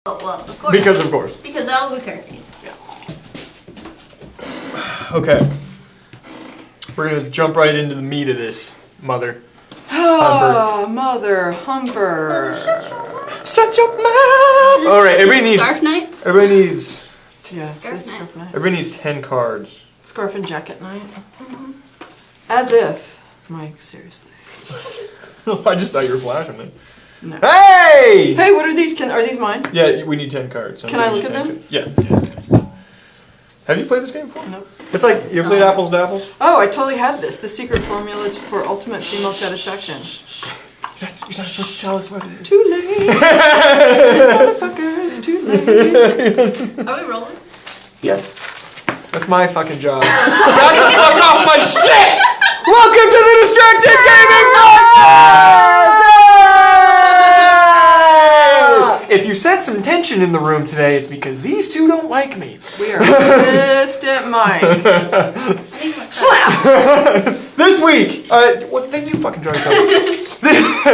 Oh, well, of course. Because of course. Because Albuquerque. Yeah. Okay. We're gonna jump right into the meat of this, Mother. Oh, Mother Humper. Shut your mouth! Alright, everybody needs... Scarf night? Everybody needs... Yeah, Scarf it's scarf night. Everybody needs 10 cards. Scarf and jacket night. As if. Mike, seriously. I just thought you were flashing me. No. Hey! Hey, what are these? Are these mine? Yeah, we need 10 cards. So Can I look at them? Yeah. Have you played this game before? Nope. It's like, you played Apples to Apples? Oh, I totally have this. The secret formula for ultimate female satisfaction. You're not supposed to tell us what it is. Too late. Motherfuckers, too late. Are we rolling? Yeah. That's my fucking job. Fuck off my shit! Welcome to the Distracted Gaming Podcast! If you sense some tension in the room today, it's because these two don't like me. We are pissed at Mike. Slap! This week, then you fucking try to come.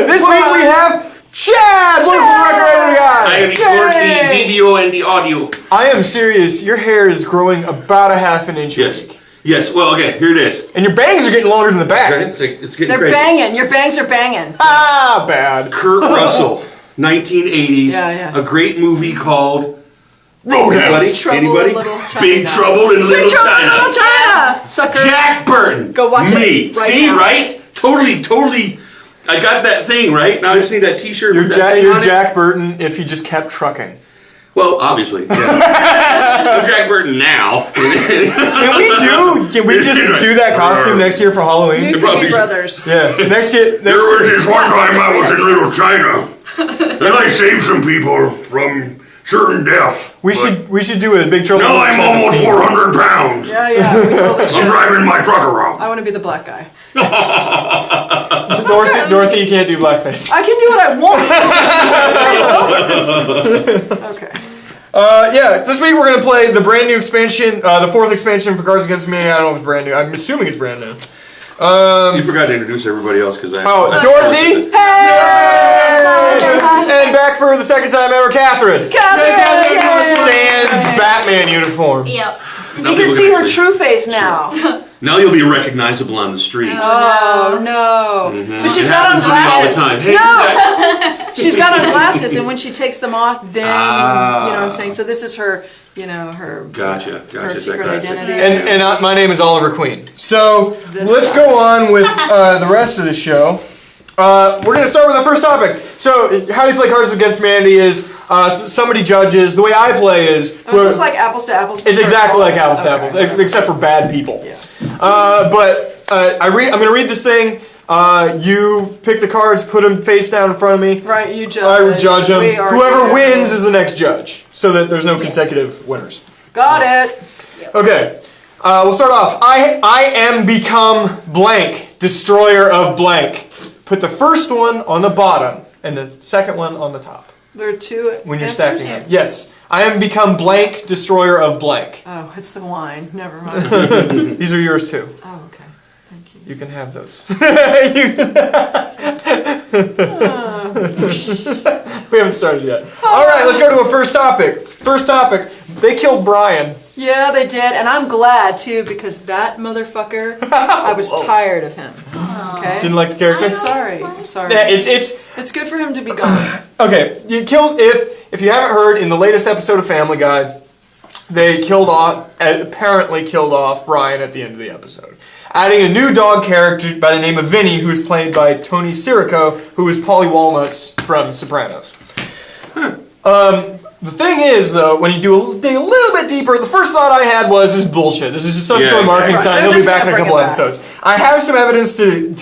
This week we have Chad, wonderful decorator guy. I record the video and the audio. I am serious. Your hair is growing about a half an inch a week. Yes. Well, okay. Here it is. And your bangs are getting longer than the back. It's getting They're crazy. banging. Your bangs are banging. Ah, bad. Kurt Russell, 1980s. Yeah. A great movie called Roadhouse. Anybody? Big Trouble in Little Big Trouble in China. Little China. Sucker. Jack Burton. Go watch it Me. right See, now. right? Totally. I got that thing, right? Now I just need that t-shirt You're with that thing on it. Jack Burton if he just kept trucking. Well, obviously. Yeah. I'm Jack Burton now. Can we just do that costume next year for Halloween? You could be brothers. Yeah, next year. There was this one time I was in Little China, and I saved some people from certain death. We should do a Big Trouble. Now I'm almost 400 pounds. Yeah, we totally should. I'm driving my truck around. I want to be the black guy. Dorothy, you can't do blackface. I can do what I want. Okay. Yeah, this week we're gonna play the brand new expansion, the 4th expansion for Cards Against Humanity. I don't know if it's brand new. I'm assuming it's brand new. You forgot to introduce everybody else because I. Oh, Dorothy! Hey! And back for the second time ever, Catherine. Sans Batman uniform. Yep. You can see her true face now. Now you'll be recognizable on the street. Oh no! Mm-hmm. But she's It got on happens to me all the glasses. time. Hey, No, she's got on glasses, and when she takes them off, then you know what I'm saying. So this is her, her Gotcha. her secret Classic. identity. And my name is Oliver Queen. So let's go on with the rest of the show. We're going to start with the first topic. So how you play Cards Against Humanity is somebody judges. The way I play is... Oh, is this like apples to apples? It's exactly like apples to apples, except for bad people. Yeah. I'm going to read this thing. You pick the cards, put them face down in front of me. Right, you judge. I judge them. We are Whoever here. wins is the next judge, so that there's no consecutive winners. Got it. Okay, we'll start off. I am become blank, destroyer of blank. Put the first one on the bottom and the second one on the top. There are two When you're answers? stacking them. Yes. I am become blank, destroyer of blank. Oh, it's the wine. Never mind. These are yours too. Oh, okay. Thank you. You can have those. We haven't started yet. All right, let's go to a first topic. First topic. They killed Brian. Yeah, they did, and I'm glad too because that motherfucker. I was tired of him. Okay. Didn't like the character? I'm sorry. I'm sorry. Yeah, it's good for him to be gone. okay. You killed if you haven't heard in the latest episode of Family Guy, they apparently killed off Brian at the end of the episode. Adding a new dog character by the name of Vinny, who's played by Tony Sirico, who is Polly Walnuts from Sopranos. The thing is, though, when you dig a little bit deeper, the first thought I had was, this is bullshit. This is just some sort of marketing stunt. He'll be back in a couple episodes. I have some evidence to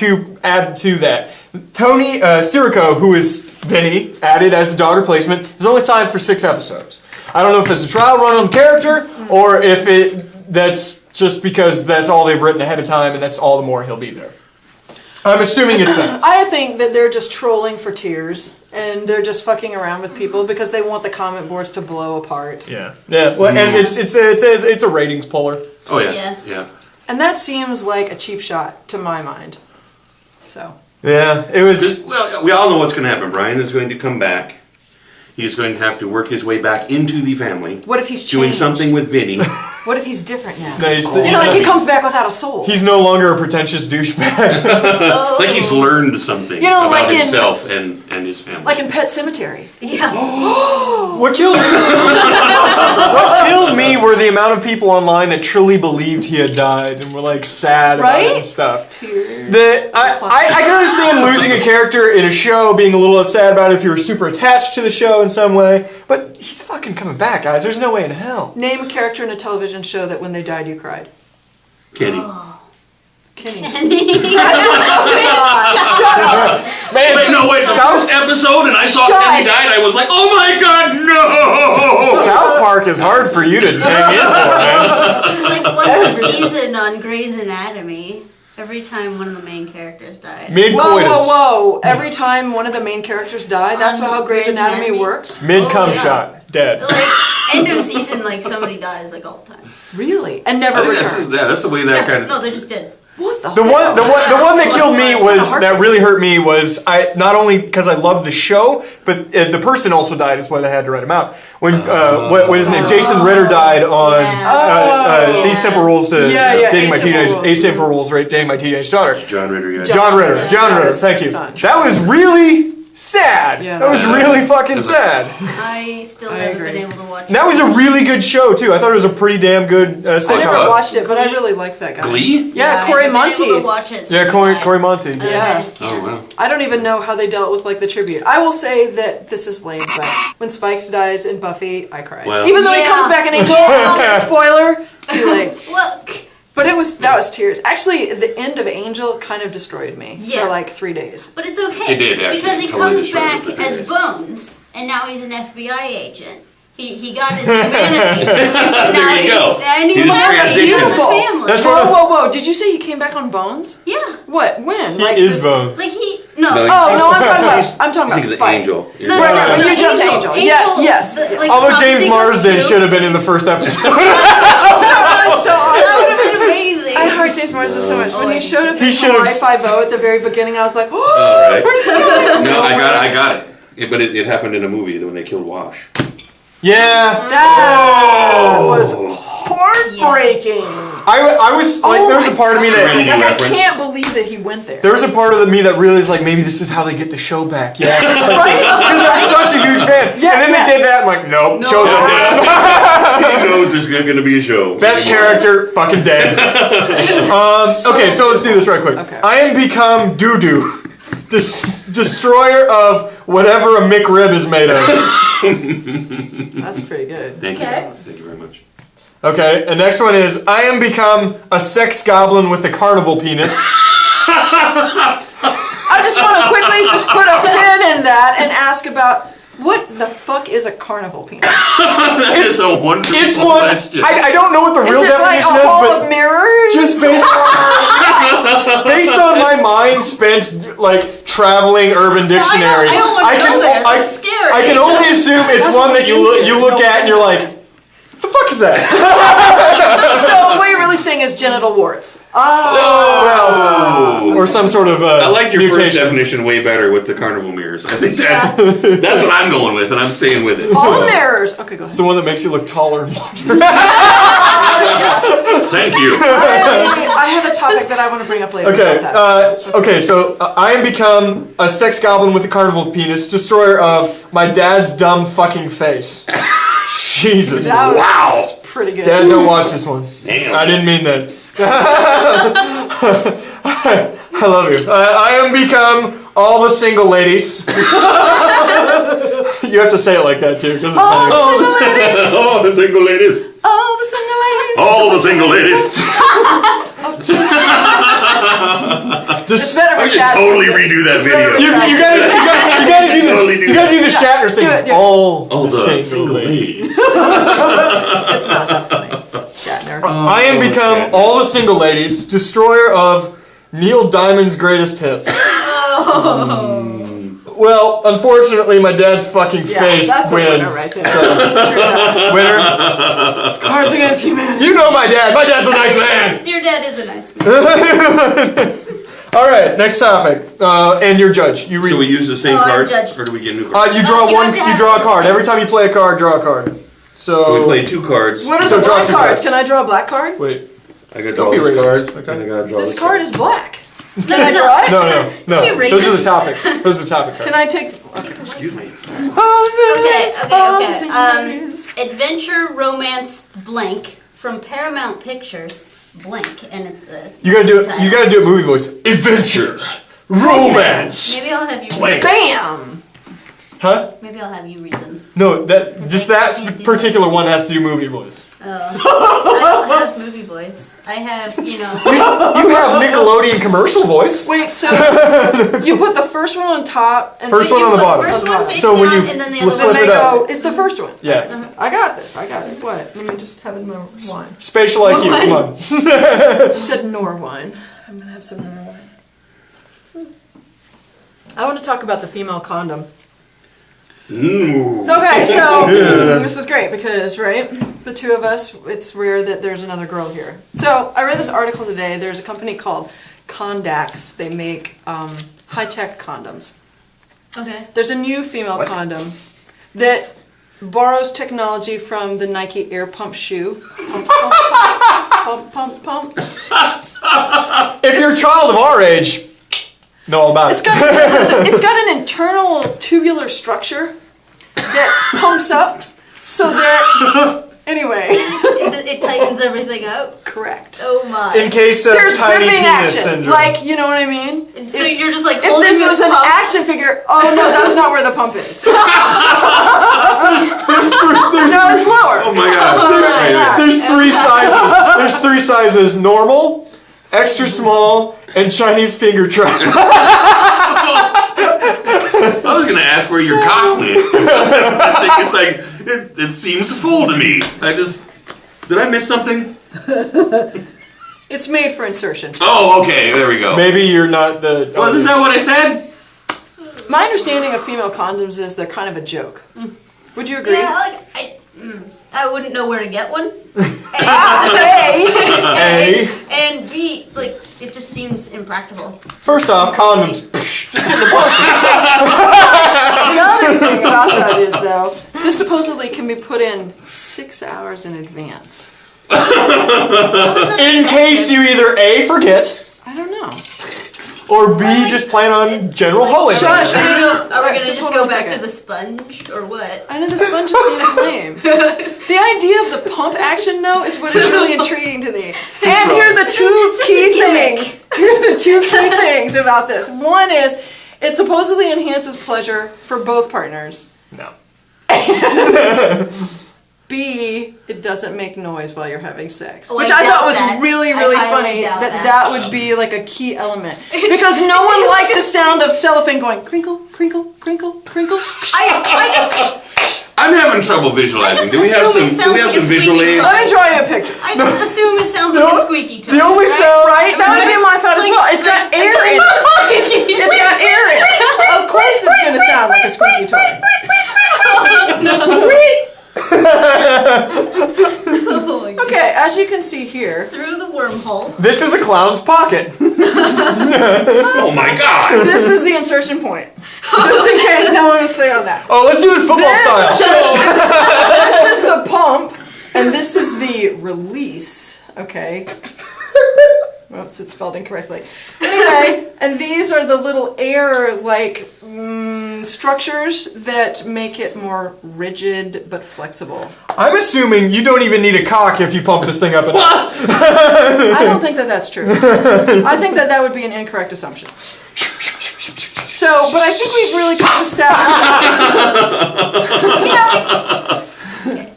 add to that. Tony Sirico, who is Vinny, added as a dog replacement, is only signed for 6 episodes. I don't know if it's a trial run on the character, or if that's just because that's all they've written ahead of time, and that's all the more he'll be there. I'm assuming it's that. I think that they're just trolling for tears, and they're just fucking around with people because they want the comment boards to blow apart. Yeah. Well, and it's a ratings puller. Oh yeah. And that seems like a cheap shot to my mind. So. Yeah, it was. Well, we all know what's going to happen. Brian is going to come back. He's going to have to work his way back into the family. What if he's doing changed? something with Vinny? What if he's different now? No, like he comes back without a soul. He's no longer a pretentious douchebag. Like he's learned something about like himself and his family. Like in Pet Sematary. Yeah. What killed me were the amount of people online that truly believed he had died and were like sad about it and stuff. Tears. I can understand losing a character in a show, being a little sad about it if you're super attached to the show in some way, but he's fucking coming back, guys. There's no way in hell. Name a character in a television show that when they died you cried. Kenny. Kenny. Shut up. Man, wait, no, wait. The first episode and I saw Kenny died, I was like, oh my god, no! South Park is hard for you to hang in for, man. Like once a season on Grey's Anatomy, every time one of the main characters died. Mid-coitus. Whoa. Every time one of the main characters died, that's how Grey's Anatomy works? Mid-cum shot. Dead. Like, end of season, like somebody dies like all the time. Really? And never returns? That's the way that kind of... No, they're just dead. What the one that killed me that really hurt me was not only because I loved the show, but the person also died. Is why they had to write him out. When what is his name? Jason Ritter died on These Simple Rules to Dating My Teenage 8 Simple Rules, right? Dating My Teenage Daughter. John Ritter, yeah. John Ritter. Thank you. That was really sad. Yeah, that was really fucking sad. I still haven't been able to watch it. That was a really good show too. I thought it was a pretty damn good sitcom. I never watched it, but I really liked that guy. Glee? Yeah, Corey Monteith. Corey Monteith. Yeah. Oh, wow. I don't even know how they dealt with like the tribute. I will say that this is lame, but when Spikes dies in Buffy, I cried. Well, even though he comes back in Angel. Spoiler, too late. Well, but that was tears. Actually, the end of Angel kind of destroyed me for like 3 days. but it's okay. It did, actually. Because he Totally comes destroyed back it for 3 as days. Bones, and now he's an FBI agent. He got his humanity. And so now There you go. And He he's just happy. He has his beautiful. family. That's Whoa! Did you say he came back on Bones? Yeah. What? When? He is Bones. Like he... No, No. I'm talking about he's an Spike. angel. No, You jumped to Angel. Yes. Like, Although the James prophecy Marsden comes should have been in the first episode. That's so awesome. That would have been amazing. I heard James Marsden so much. When he showed up in should've- Hawaii Five-0 at the very beginning, I was like, All right. where's he going? No, I got it. But it happened in a movie when they killed Wash. Yeah. That was heartbreaking. I was like, there was a part of me that Serenity I reference. can't believe that he went there. there was a part of me that really is like, maybe this is how they get the show back. Yeah. Right? Because I'm such a huge fan. Yes, and then they did that. I'm like, nope, show's up dead. He knows there's going to be a show. Best character, fucking dead. Okay, so let's do this right quick. Okay. I am become doo-doo. Destroyer of whatever a McRib is made of. That's pretty good. Thank you. Okay. Thank you very much. Okay, the next one is I am become a sex goblin with a carnival penis. I just want to quickly just put a pin in that and ask about what the fuck is a carnival penis? That is a wonderful It's one. question. I don't know what the real Is it like a definition is, hall but of mirrors? just based on my mind spent like traveling Urban Dictionary, I don't want to go there. That's scary. I can only assume it's That's one what that you we look do. at and you're like, what the fuck is that? So what you're really saying is genital warts. Well, or some sort of I liked your first mutation. definition way better with the carnival mirrors. I think that's what I'm going with, and I'm staying with it. All mirrors. Okay, go It's ahead. the one that makes you look taller and longer. Thank you. I have a topic that I want to bring up later. Okay, about that. okay, so I am become a sex goblin with a carnival penis, destroyer of my dad's dumb fucking face. Jesus. That was pretty good. Dad, don't watch this one. Damn. I didn't mean that. I love you. I am become all the single ladies. You have to say it like that too, because it's funny. All the single ladies. Oh, the single ladies. All the single ladies. All the single ladies. It's better I for should Chad. totally redo that video. You gotta do the Shatner thing. Do it. All Oh, the single single ladies. ladies. It's not that funny. Shatner. I am become all the single ladies, destroyer of Neil Diamond's greatest hits. Well, unfortunately, my dad's fucking face that's a winner wins. right there. So, winner. Cards Against Humanity. You know my dad. My dad's a nice man. Your dad is a nice man. All right, next topic. And your judge. You read. So we use the same Oh, I'm cards, judge. or do we get new cards? You draw You one. have to You have draw a this card. thing. Every time you play a card, draw a card. So we play 2 cards. What are So the draw black 2 cards? cards. Can I draw a black card? Wait. I gotta Don't draw be this racist, card, okay? and I gotta draw This card is black. No, Can I draw it? No. Can we Those are the racist? topics. Those are the topic cards. Can I take? Okay. Excuse me. Okay. Adventure romance blank from Paramount Pictures. Blank, and it's the. You gotta do it. title. You gotta do it. Movie voice. Adventure, romance. Maybe I'll have you. Blank. Bam! Huh? Maybe I'll have you read them. No, that particular one has to do movie voice. I don't have movie voice. I have, You have Nickelodeon commercial voice. Wait, so you put the first one on top and First then one on the put bottom. First one face So when down, you and then the flip other one. it up. go, it's the first one. Yeah. I got this. What? Let me just have a Nor wine. Spatial IQ. One. Come on. I said Nor wine. I'm gonna have some Nor wine. I want to talk about the female condom. Ooh. Okay, so this is great because, right, the two of us, it's rare that there's another girl here. So I read this article today. There's a company called Condax. They make high-tech condoms. Okay. There's a new female condom that borrows technology from the Nike Air Pump shoe. Pump. If you're a child of our age, know all about It's it. got an internal tubular structure that pumps up so that, anyway. It tightens everything up. Correct. Oh my. In case of There's tiny gripping penis action. syndrome. Like, you know what I mean? So you're just like If holding this was an pump. action figure, oh no, that's not where the pump is. No, it's lower. Oh my god. There's 3 sizes. There's 3 sizes: normal, extra small, and Chinese finger trap. I was gonna ask where your cock went. I think it's like, it seems full to me. Did I miss something? It's made for insertion. Oh, okay, there we go. Maybe you're not the. Wasn't that what I said? My understanding of female condoms is they're kind of a joke. Would you agree? Yeah, like I wouldn't know where to get one. Hey! And B, like it just seems impractical. First off, condoms. Just get the bullshit. The other thing about that is, though, this supposedly can be put in 6 hours in advance. In case you either A, forget, I don't know. or B, just plan on general hauling. Shush. Are we gonna Just just hold go on a back second. to the sponge or what? I know the sponge just seems lame. The idea of the pump action, though, is what is really intriguing to me. And here are the two It's just a key gimmick. things. Here are the 2 key things about this. One is, it supposedly enhances pleasure for both partners. No. B, it doesn't make noise while you're having sex. Oh, Which I I thought doubt was that. really, I really highly funny doubt that that. would be like a key element. Because no one likes the sound of cellophane going crinkle, crinkle, crinkle, crinkle. I'm having trouble visualizing. Do we have assume some? it Do we have sounds some like a visual squeaky aids? Let me draw you a picture. I just assume it sounds like a squeaky toy. The only sound. Right? That would be my thought as well. It's got air in it. It's got air in it. Of course it's going to sound like a squeaky toy. Oh my God. Okay, as you can see here, Through the wormhole. This is a clown's pocket. Oh my god! this is the insertion point. Just in case no one was clear on that. Oh, let's do this football style. This is the pump, and this is the release. Okay. Oops, it's spelled incorrectly. Anyway, and these are the little air-like structures that make it more rigid but flexible. I'm assuming you don't even need a cock if you pump this thing up and up. I don't think that that's true. I think that that would be an incorrect assumption. So, but I think we've really come to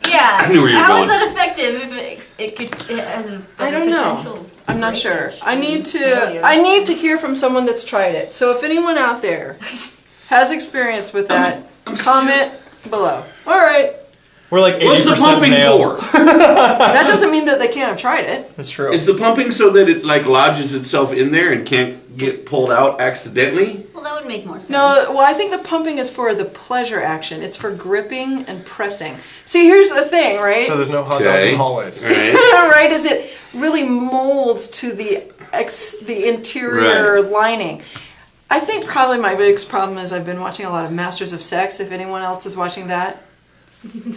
Yeah. I knew where you were How going. is that effective if it has a I don't know. potential I'm not sure. breakage I and need failure? to hear from someone that's tried it. So if anyone out there has experience with that, comment below. All right. We're like 80% What's the pumping male. for? That doesn't mean that they can't have tried it. That's true. Is the pumping so that it like lodges itself in there and can't get pulled out accidentally? Well, that would make more sense. No, well, I think the pumping is for the pleasure action. It's for gripping and pressing. See, here's the thing, right? So there's no hot dogs in the hallways. Right. Right? Is it really molds to the interior lining? I think probably my biggest problem is I've been watching a lot of Masters of Sex. If anyone else is watching that,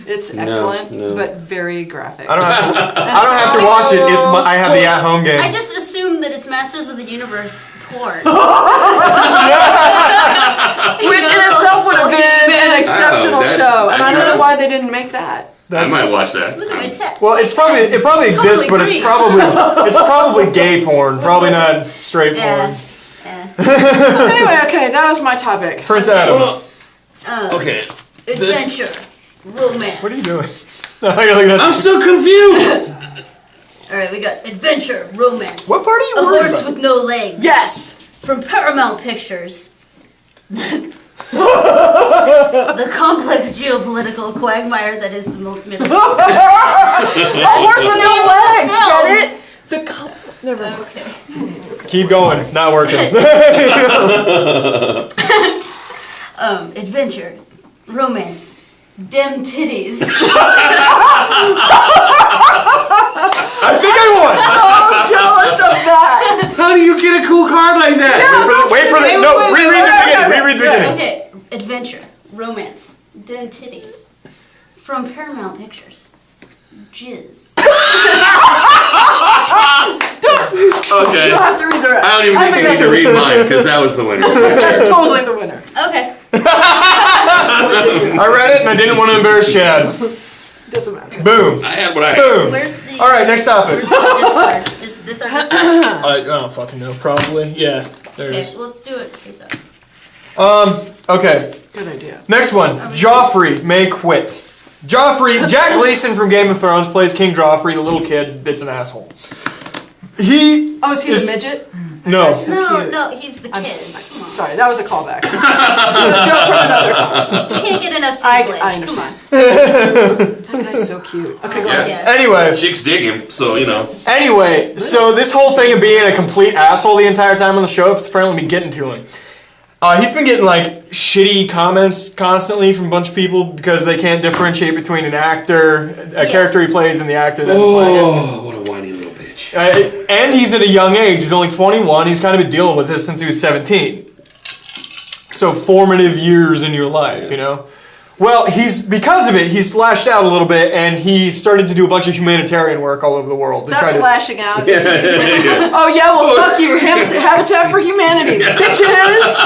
it's excellent, but very graphic. I don't have to watch it. I have the at-home game. I just assume that it's Masters of the Universe porn. Which in itself would have been an exceptional show, and I don't know why they didn't make that. I might watch that. Look at my tits. Well, it probably exists, but it's probably gay porn, probably not straight porn. Anyway, okay, that was my topic. Prince Adam. Okay. Adventure. Romance. What are you doing? I'm still confused. Alright, we got adventure, romance. What part are you A worried horse about? with no legs. Yes! From Paramount Pictures. The complex geopolitical quagmire that is the Middle East. A horse with no legs! Get it? Never mind. Okay. Keep going. Not working. Adventure, romance, dem titties. I think I won. So jealous of that! How do you get a cool card like that? Wait for the reread the beginning. Reread the beginning. Okay, adventure, romance, dem titties. From Paramount Pictures. Jizz. Okay. You don't have to read the rest. I don't even think I need to read mine because that was the winner. That's totally the winner. Okay. I read it and I didn't want to embarrass Chad. Doesn't matter. Boom. I had what I had. Boom. Where's the... All right, next topic. Where's the discard? Is this our discard? I don't fucking know. Probably. Yeah. There it Okay, is. well, let's do it face up. Okay. Good idea. Next one. Joffrey may quit. Joffrey, Jack Gleason from Game of Thrones plays King Joffrey, the little kid that's an asshole. He is he the midget? No. So no, cute. no, he's the kid. Come on. Sorry, that was a callback. To a joke from another time. You can't get enough I Come understand. That guy's so cute. Okay, go Yeah. ahead. Anyway. Chicks dig him, so you know. Anyway, so this whole thing of being a complete asshole the entire time on the show, it's apparently been getting to him. He's been getting like shitty comments constantly from a bunch of people because they can't differentiate between an actor, a character he plays, and the actor that's playing it. Oh, what a whiny little bitch. And he's at a young age. He's only 21. He's kind of been dealing with this since he was 17. So formative years in your life, you know? Well, because of it, he's lashed out a little bit, and he started to do a bunch of humanitarian work all over the world. To try to lashing out. Oh yeah, well fuck you, Habitat for Humanity, bitches!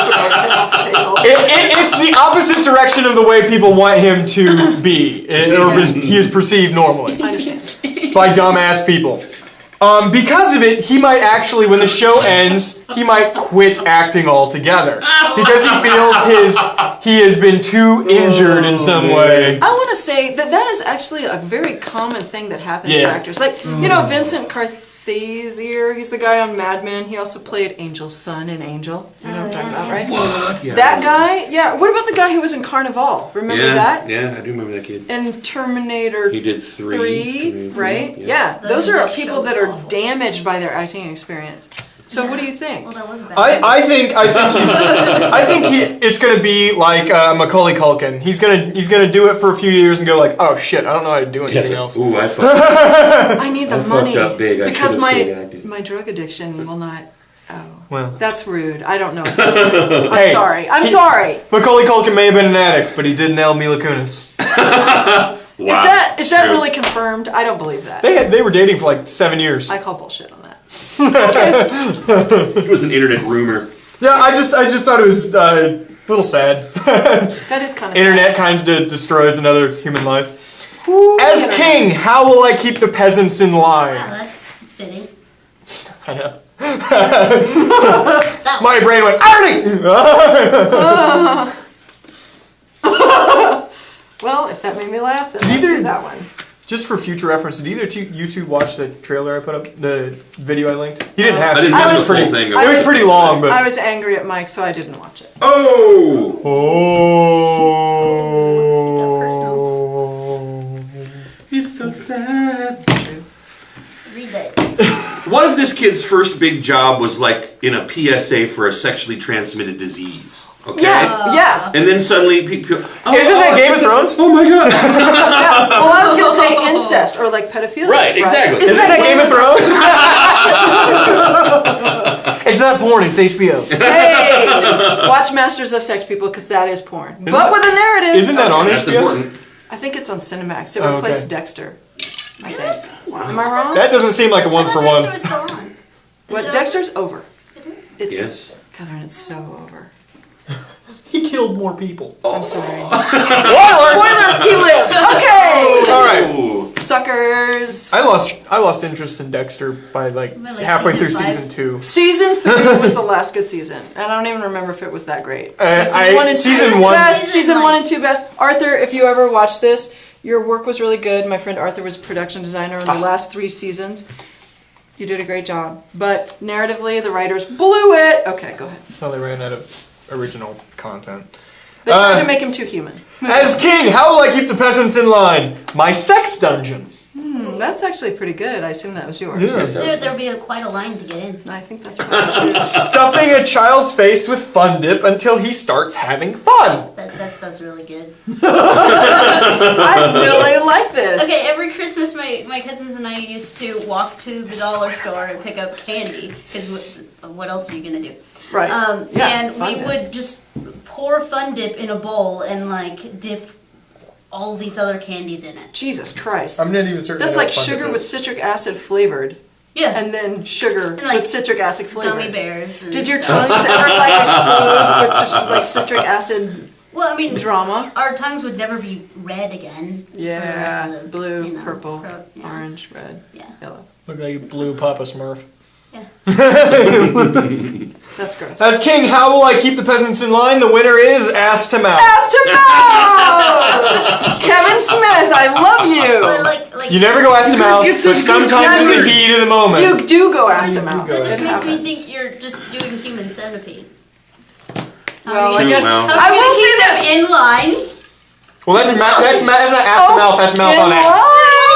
It's the opposite direction of the way people want him to be, or he is perceived normally. I understand. By dumbass people. Because of it, he might actually, when the show ends, he might quit acting altogether. Because he feels he has been too injured in some way. I want to say that is actually a very common thing that happens to actors. Like, you know, Vincent Carthazier, he's the guy on Mad Men. He also played Angel's son in Angel. You know what I'm talking about, right? What? Yeah. That guy? Yeah. What about the guy who was in Carnival? Remember that? Yeah, I do remember that kid. And Terminator He did 3. right? Yeah. Those are people that are damaged by their acting experience. So what do you think? Well, that was a bad I think it's gonna be like Macaulay Culkin. He's gonna do it for a few years and go like, oh shit, I don't know how to do anything else. Ooh, I fucked I need the I money fucked up big. I because should've stayed acting. my drug addiction will not. Oh, Well. that's rude. I don't know if that's rude. I'm Hey, sorry. I'm sorry. Macaulay Culkin may have been an addict, but he did nail Mila Kunis. Wow. Is that really confirmed? I don't believe that. They were dating for like 7 years. I call bullshit on that. It was an internet rumor. Yeah, I just thought it was a little sad. That is kind of Internet kind of destroys another human life. Ooh, As internet. king, how will I keep the peasants in line? Wow, that's fitting. I know. That My brain went, Arnie! Well, if that made me laugh, then let's Either- do that one. Just for future reference, did either you two watch the trailer I put up, the video I linked? You didn't have I to. didn't It watch was the whole pretty- thing. It was pretty long, but... I was angry at Mike, so I didn't watch it. Oh! Oh. It's so sad. Read that. What if this kid's first big job was like in a PSA for a sexually transmitted disease? Okay. Yeah. And then suddenly people. Isn't that Game of Thrones? Oh my god. Yeah. Well, I was going to say incest or like pedophilia. Right, exactly. Isn't that Game of Thrones? It's not porn, it's HBO. Hey, watch Masters of Sex, people, because that is porn. But with a narrative. Isn't that on That's HBO? important. I think it's on Cinemax. It Oh, replaced okay. Dexter. I think. Wow. Am I wrong? That doesn't seem like a one I for thought one. Dexter was still on. Is What? it Dexter's over. It is? It's Yes. Catherine, it's so over. He killed more people. I'm sorry. Spoiler! Spoiler, he lives. Okay. All right. Ooh. Suckers. I lost interest in Dexter by like Like halfway through season 5? season 2. Season 3 was the last good season. And I don't even remember if it was that great. Season one- Best. Season like- 1 and 2 best. Arthur, if you ever watch this, your work was really good. My friend Arthur was production designer in the last 3 seasons. You did a great job. But narratively, the writers blew it. Okay, go ahead. Well, they ran out of original content. They tried to make him too human. As king, how will I keep the peasants in line? My sex dungeon. That's actually pretty good. I assume that was yours. Yeah. There'll be quite a line to get in. I think that's probably true. Stuffing a child's face with fun dip until he starts having fun. That stuff's really good. I really like this. Okay, every Christmas my cousins and I used to walk to the dollar store and pick up candy, because what else are you going to do? Right. Yeah, and Fun we Dip. would just pour Fun Dip in a bowl and like dip all these other candies in it. Jesus Christ. I'm not even certain. That's what like fun sugar dip with is. citric acid flavored. Yeah. And then sugar like, with citric acid flavored. Gummy bears. And Did your stuff. tongues ever like explode with just like citric acid Well, I mean, drama? our tongues would never be red again. for the rest Yeah. of the, Blue, you know, purple, yeah. orange, red, Yeah. yellow. Look like blue Papa Smurf. Yeah. That's gross. As king, how will I keep the peasants in line? The winner is ass to mouth. Ass to mouth! Kevin Smith, I love you! But like You never go ass to mouth, It's but a sometimes in the good heat of the moment. You do go ass to mouth. go that It just makes me happens. think you're just doing human centipede. Well, I How guess Well. I are you will gonna say keep this. them in line. Well, that's ass to mouth. That's mouth on ass.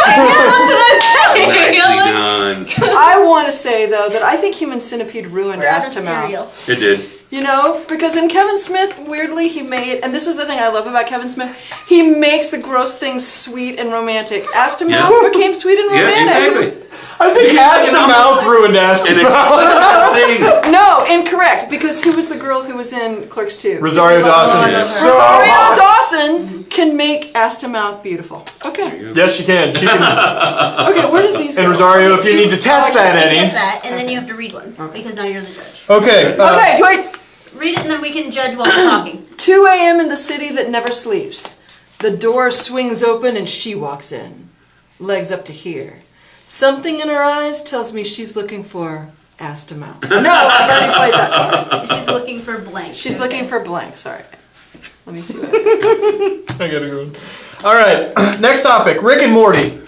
Yeah, that's what I was saying. Nicely done. I want to say though that I think Human Centipede ruined We're out ass of to mouth. cereal. It did. You know, because in Kevin Smith, weirdly, he made, and this is the thing I love about Kevin Smith, he makes the gross things sweet and romantic. Ass to mouth Yeah. became sweet and Yeah, romantic. exactly. I think ass to mouth ruined ass to An mouth. exciting thing. No, incorrect, because who was the girl who was in Clerks 2? Rosario Dawson. I love her. So Rosario hot. Dawson can make ass to mouth beautiful. Okay. Yes, she can. She can. Okay, where does these And go? Rosario, if you need to test that, You get Eddie. that, and then you have to read one, because now you're the judge. Okay. Okay, wait. Read it, and then we can judge while we're talking. 2 a.m. in the city that never sleeps. The door swings open and she walks in. Legs up to here. Something in her eyes tells me she's looking for ass to mouth. No, I've already played that card. She's looking for blank. She's looking for blank, sorry. Let me see that. I gotta go. All right. Next topic: Rick and Morty.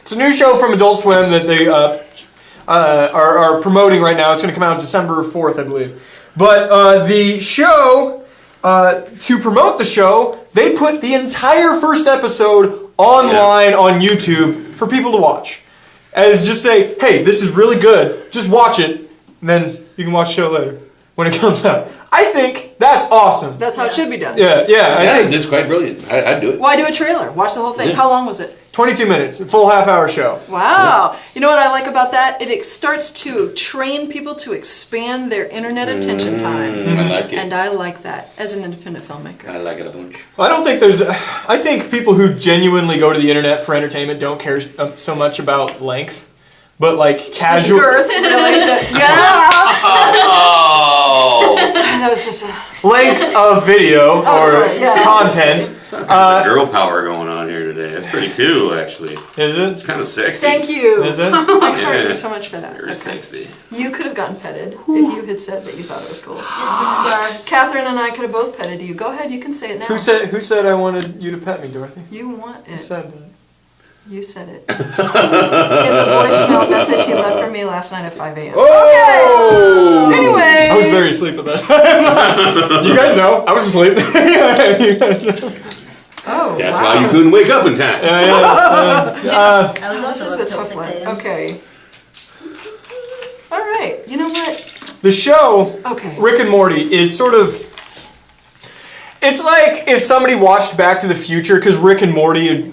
It's a new show from Adult Swim that they are promoting right now. It's going to come out December 4th, I believe. But the show, to promote the show, they put the entire first episode online on YouTube for people to watch. As just say, hey, this is really good. Just watch it, and then you can watch the show later when it comes out. I think that's awesome. That's how it should be done. Yeah, I think it's quite brilliant. I'd do it. Why do a trailer? Watch the whole thing. Yeah. How long was it? 22 minutes, a full half-hour show. Wow. You know what I like about that? It starts to train people to expand their internet attention time. I like it. And I like that as an independent filmmaker. I like it a bunch. I don't think there's. I think people who genuinely go to the internet for entertainment don't care so much about length, but like casual. Girth, really? Yeah. Oh! Sorry, that was just a... Length of video or sorry, yeah. content. Girl power going on here today. That's pretty cool, actually. Is It's it? kind of sexy. Thank you. Is it? I credit Yeah. you so much for that. Very Okay. sexy. You could have gotten petted if you had said that you thought it was cool. It's the scarves. Catherine and I could have both petted you. Go ahead, you can say it now. Who said I wanted you to pet me, Dorothy? You want Who it. said that? You said it. In the voicemail message he left for me last night at 5 a.m. Oh! Okay. Anyway. I was very asleep at that time. You guys know I was asleep. You guys know. Oh, That's wow. why you couldn't wake up in time. I was This also is up a till tough 6 one. a.m. Okay. right. You know what? The show, Okay. Rick and Morty, is sort of... It's like if somebody watched Back to the Future, because Rick and Morty,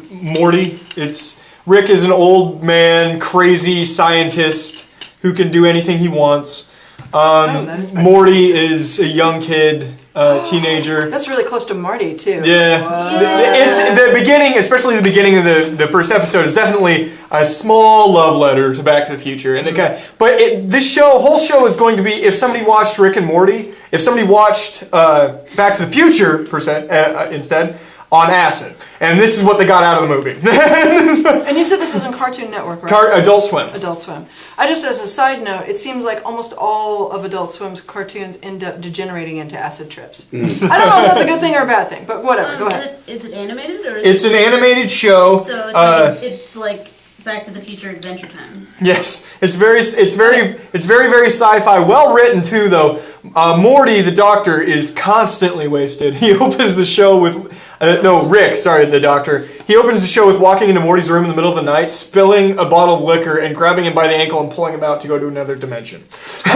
Rick is an old man, crazy scientist who can do anything he wants. That is Morty is a young kid, teenager. That's really close to Marty, too. Yeah. It's the beginning, especially the beginning of the first episode, is definitely a small love letter to Back to the Future. And but this whole show is going to be, if somebody watched Rick and Morty, if somebody watched Back to the Future instead, on acid. And this is what they got out of the movie. And you said this is on Cartoon Network, right? Adult Swim. Adult Swim. I just, as a side note, it seems like almost all of Adult Swim's cartoons end up degenerating into acid trips. I don't know if that's a good thing or a bad thing, but whatever. Go ahead. Is it animated or? It's an animated show. So it's like Back to the Future Adventure Time. Yes, it's very sci-fi. Well written too, though. Morty, the doctor, is constantly wasted. He opens the show with Rick. Sorry, the doctor. He opens the show with walking into Morty's room in the middle of the night, spilling a bottle of liquor, and grabbing him by the ankle and pulling him out to go to another dimension. I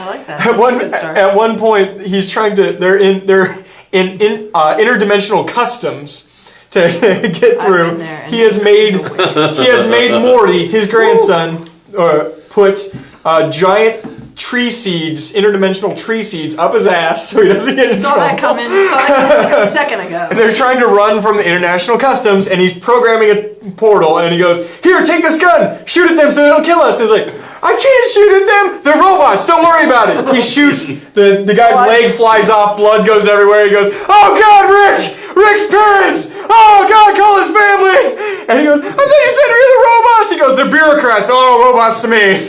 like that. That's a good start. At one point, he's trying to. They're in interdimensional customs to get through. He has made Morty, his grandson, put giant interdimensional tree seeds up his ass so he doesn't get in trouble. Saw that coming like a second ago. And they're trying to run from the international customs, and he's programming a portal, and he goes, "Here, take this gun, shoot at them so they don't kill us." He's like, "I can't shoot at them, they're robots, don't worry about it." He shoots, the guy's leg flies off, blood goes everywhere, he goes, "Oh God, Rick's parents! Oh God, call his family!" And he goes, "I thought you said you're the robots!" He goes, "They're bureaucrats, all robots to me."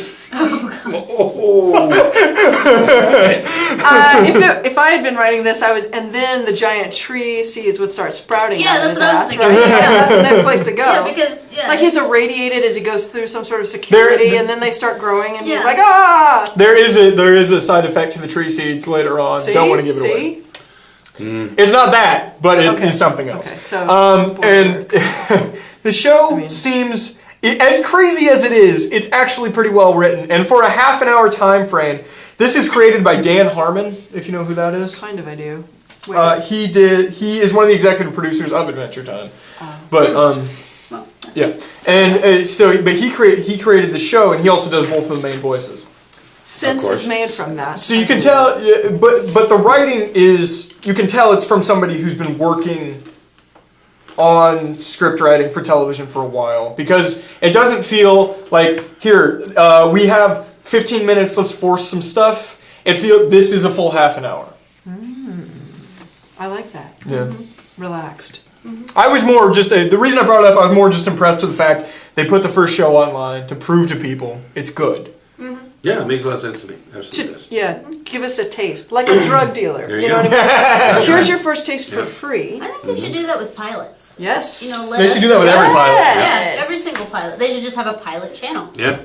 If I had been writing this, I would, and then the giant tree seeds would start sprouting out of his that's what I was ass, thinking. right? Yeah, that's a nice place to go. Yeah, because like he's irradiated as he goes through some sort of security, and then they start growing, and he's Yeah. like, ah. There is a side effect to the tree seeds later on. See? Don't want to give it away. It's not that, but it is something else. Okay, so and the show seems, as crazy as it is, it's actually pretty well written. And for a half an hour time frame, this is created by Dan Harmon, if you know who that is. kind of I do. He is one of the executive producers of Adventure Time. But yeah, and but he created the show, and he also does both of the main voices. Sense is made from that. So you can tell, but the writing is, you can tell it's from somebody who's been working on script writing for television for a while, because it doesn't feel like, here, we have 15 minutes, let's force some stuff. This is a full half an hour. I like that. Yeah. Relaxed. I was more just, the reason I brought it up, I was more just impressed with the fact they put the first show online to prove to people it's good. Yeah, it makes a lot of sense to me. Absolutely does. Yeah, give us a taste, like a drug dealer. There you you know go. what I mean? Here's your first taste for free. I think they should do that with pilots. Yes. They should do that with every pilot. Yeah, every single pilot. They should just have a pilot channel. Yeah.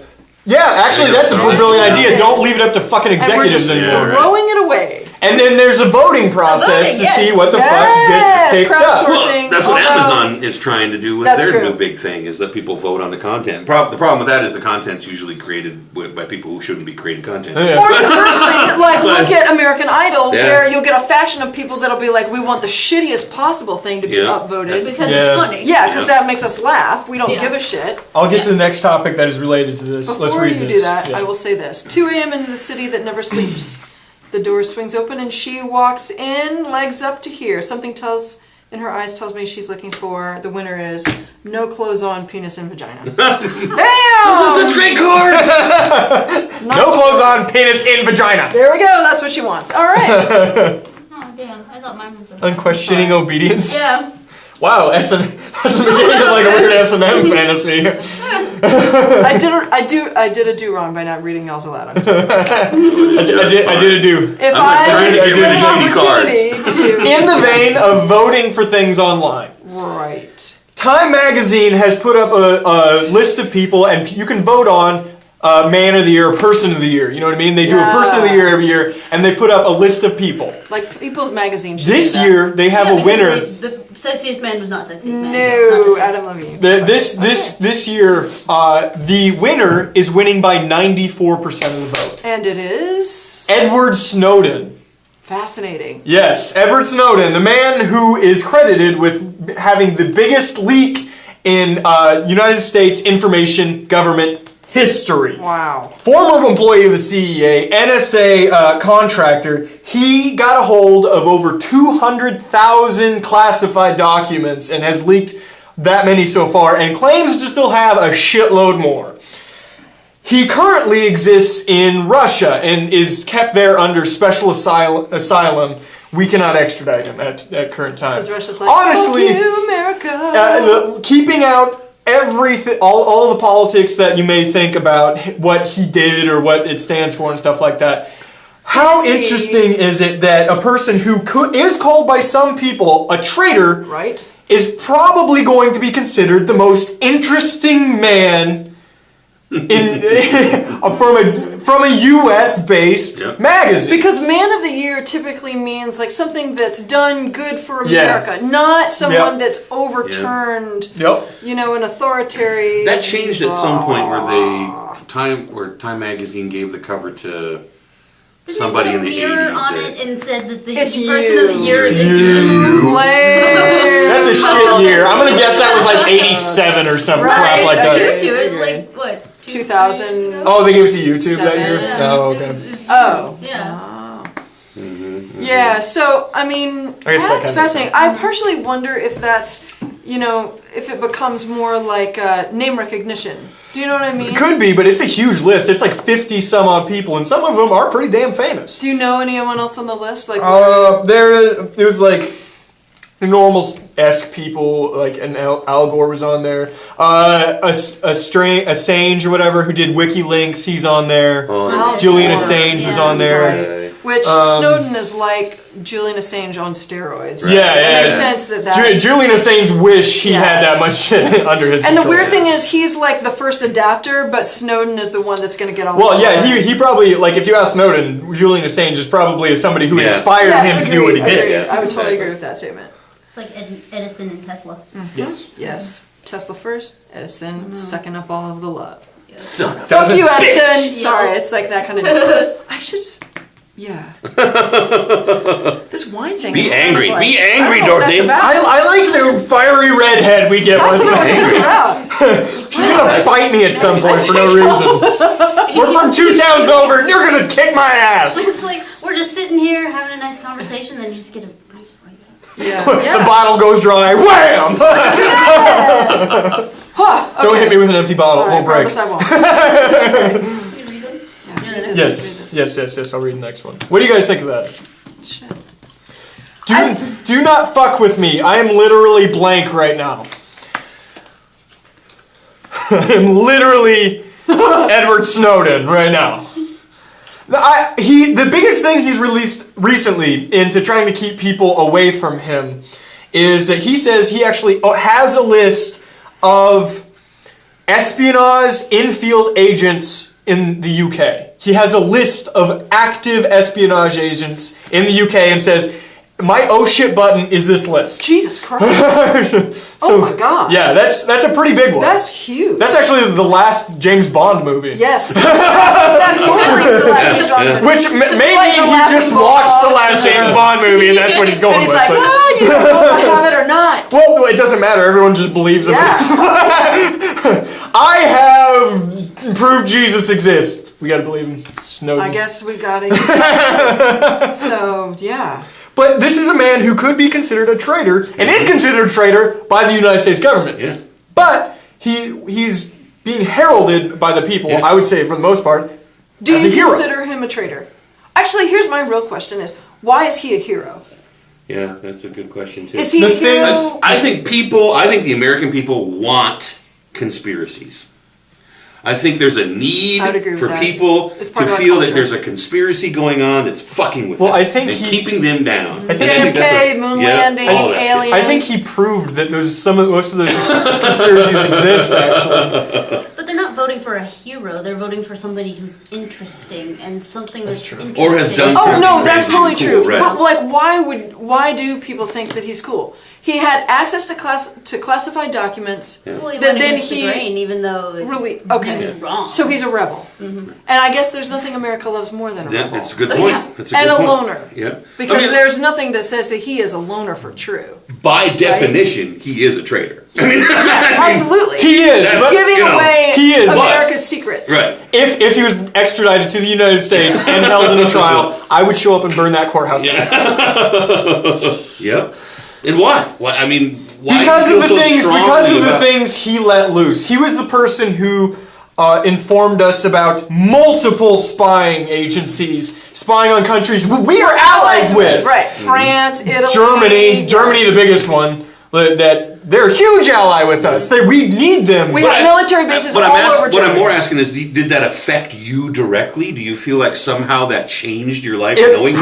Yeah, actually, that's a brilliant idea. Don't leave it up to fucking executives anymore. Throwing it away. And then there's a voting process to see what the fuck gets picked up. Crowdsourcing. Well, that's what Amazon is trying to do with That's their true. new big thing, is that people vote on the content. The problem with that is the content's usually created by people who shouldn't be creating content. Yeah. Or conversely, like look at American Idol, where you'll get a faction of people that'll be like, we want the shittiest possible thing to be upvoted. Because it's funny. Yeah, because that makes us laugh. We don't give a shit. I'll get to the next topic that is related to this. Let's Before read you this. do that, I will say this. 2 a.m. in the city that never sleeps. The door swings open and she walks in, legs up to here. Something in her eyes tells me she's looking for, the winner is, no clothes on, penis and vagina. Damn! Those are such great cards! No clothes on, penis in vagina. There we go, that's what she wants. All right. Oh, damn. I thought mine was Unquestioning obedience. Yeah. Wow, that's the beginning of like a weird S&M fantasy. I did a do wrong by not reading y'all's aloud. I'm sorry. I did a do. If trying to I get get rid an of shitty opportunity to... In the vein of voting for things online. Right. Time Magazine has put up a list of people, and you can vote on Man of the Year, or Person of the Year. You know what I mean? They do a Person of the Year every year, and they put up a list of people. Like People magazine. This year they have a winner. The sexiest man was not sexiest man. No, Adam Levine. This year, the winner is winning by 94% of the vote. And it is Edward Snowden. Fascinating. Yes, Edward Snowden, the man who is credited with having the biggest leak in United States information government history. Wow. Former employee of the CEA, NSA contractor, he got a hold of over 200,000 classified documents and has leaked that many so far and claims to still have a shitload more. He currently exists in Russia and is kept there under special asylum. We cannot extradite him at current time. Because Russia's like, honestly, fuck you, America. Keeping out everything, all the politics that you may think about what he did or what it stands for and stuff like that. How interesting is it that a person who is called by some people a traitor, right, is probably going to be considered the most interesting man from a U.S.-based magazine? Because Man of the Year typically means like something that's done good for America, not someone that's overturned. You know, an authoritarian. That changed at some point where Time Magazine gave the cover to somebody in the 80s. On it and said that the It's Person of the Year is you. That's a shit year. I'm gonna guess that was like 87 or some crap like that. YouTube is like what? 2000. Oh, they gave it to YouTube that year? Oh, okay. Oh. Yeah. Yeah, so, I mean, that's fascinating. I partially wonder if that's, you know, if it becomes more like name recognition. Do you know what I mean? It could be, but it's a huge list. It's like 50 some odd people, and some of them are pretty damn famous. Do you know anyone else on the list? Like, there's like normal-esque people, like Al Gore was on there. Assange or whatever, who did WikiLeaks, he's on there. Julian Assange was on there. Which Snowden is like Julian Assange on steroids. Right? Yeah, it makes sense that Julian Assange wish he had that much shit under his control. And the weird thing is, he's like the first adapter, but Snowden is the one that's going to get all. Well, yeah, he probably, like, if you ask Snowden, Julian Assange is probably somebody who inspired him to do what he did. Yeah, I would totally agree with that statement. It's like Edison and Tesla. Mm-hmm. Yes. Tesla first, Edison sucking up all of the love. Fuck you, Edison! Sorry, it's like that kind of. I should just. Yeah. This wine thing. Be angry, Dorothy. I like the fiery redhead we get once in a while. She's gonna fight me at some point for no reason. We're from 2 towns over, and you're gonna kick my ass. It's like we're just sitting here having a nice conversation, then you just get a nice fight. The bottle goes dry. Wham! Don't hit me with an empty bottle. We'll break. I won't. Yes. I'll read the next one. What do you guys think of that? Shit. Do not fuck with me. I am literally blank right now. I am literally Edward Snowden right now. The biggest thing he's released recently into trying to keep people away from him is that he says he actually has a list of espionage in-field agents in the UK. He has a list of active espionage agents in the UK and says, my oh shit button is this list. Jesus Christ. So, oh my God. Yeah, that's a pretty big one. That's huge. That's actually the last James Bond movie. Yes. That totally is the last James Bond movie. Which maybe he just watched the last James Bond movie and that's what he's going and he's with. Like, you don't know if I have it or not. Well, it doesn't matter. Everyone just believes him. I have proved Jesus exists. We gotta believe him. Snowden. I guess we gotta. So, yeah. But this is a man who could be considered a traitor, and is considered a traitor by the United States government. Yeah. But he's being heralded by the people, I would say, for the most part, Do as a hero. you consider him a traitor? Actually, here's my real question is, why is he a hero? Yeah, that's a good question, too. Is he a hero? I think the American people want conspiracies. I think there's a need for people to feel that there's a conspiracy going on that's fucking with them and keeping them down. JFK, moon landing, aliens. I think he proved that most of those conspiracies exist, actually. But they're not voting voting for a hero. They're voting for somebody who's interesting and something that's interesting. Or has done Oh something no, that's totally cool, true. right. But like, why do people think that he's cool? He had access to classified documents. Well, he that went then against the grain, even though it's really wrong. So he's a rebel, and I guess there's nothing America loves more than a rebel. That's a good point. Yeah. That's a And good a point. loner. Yeah. Because there's nothing that says that he is a loner for true. By definition, he is a traitor. Absolutely. He is. He's but- giving away he is, America's secrets. Right. If he was extradited to the United States and held in a trial, I would show up and burn that courthouse down. Yep. And why? Why? I mean, why? Because do you of feel the so things. strongly Because of the about- things he let loose. He was the person who informed us about multiple spying agencies, spying on countries we are allies with. Right. France, Italy. Germany, yes. Germany, the biggest one. That they're a huge ally with us. We need them. We have military bases all over What Germany. I'm more asking is, did that affect you directly? Do you feel like somehow that changed your life? It knowing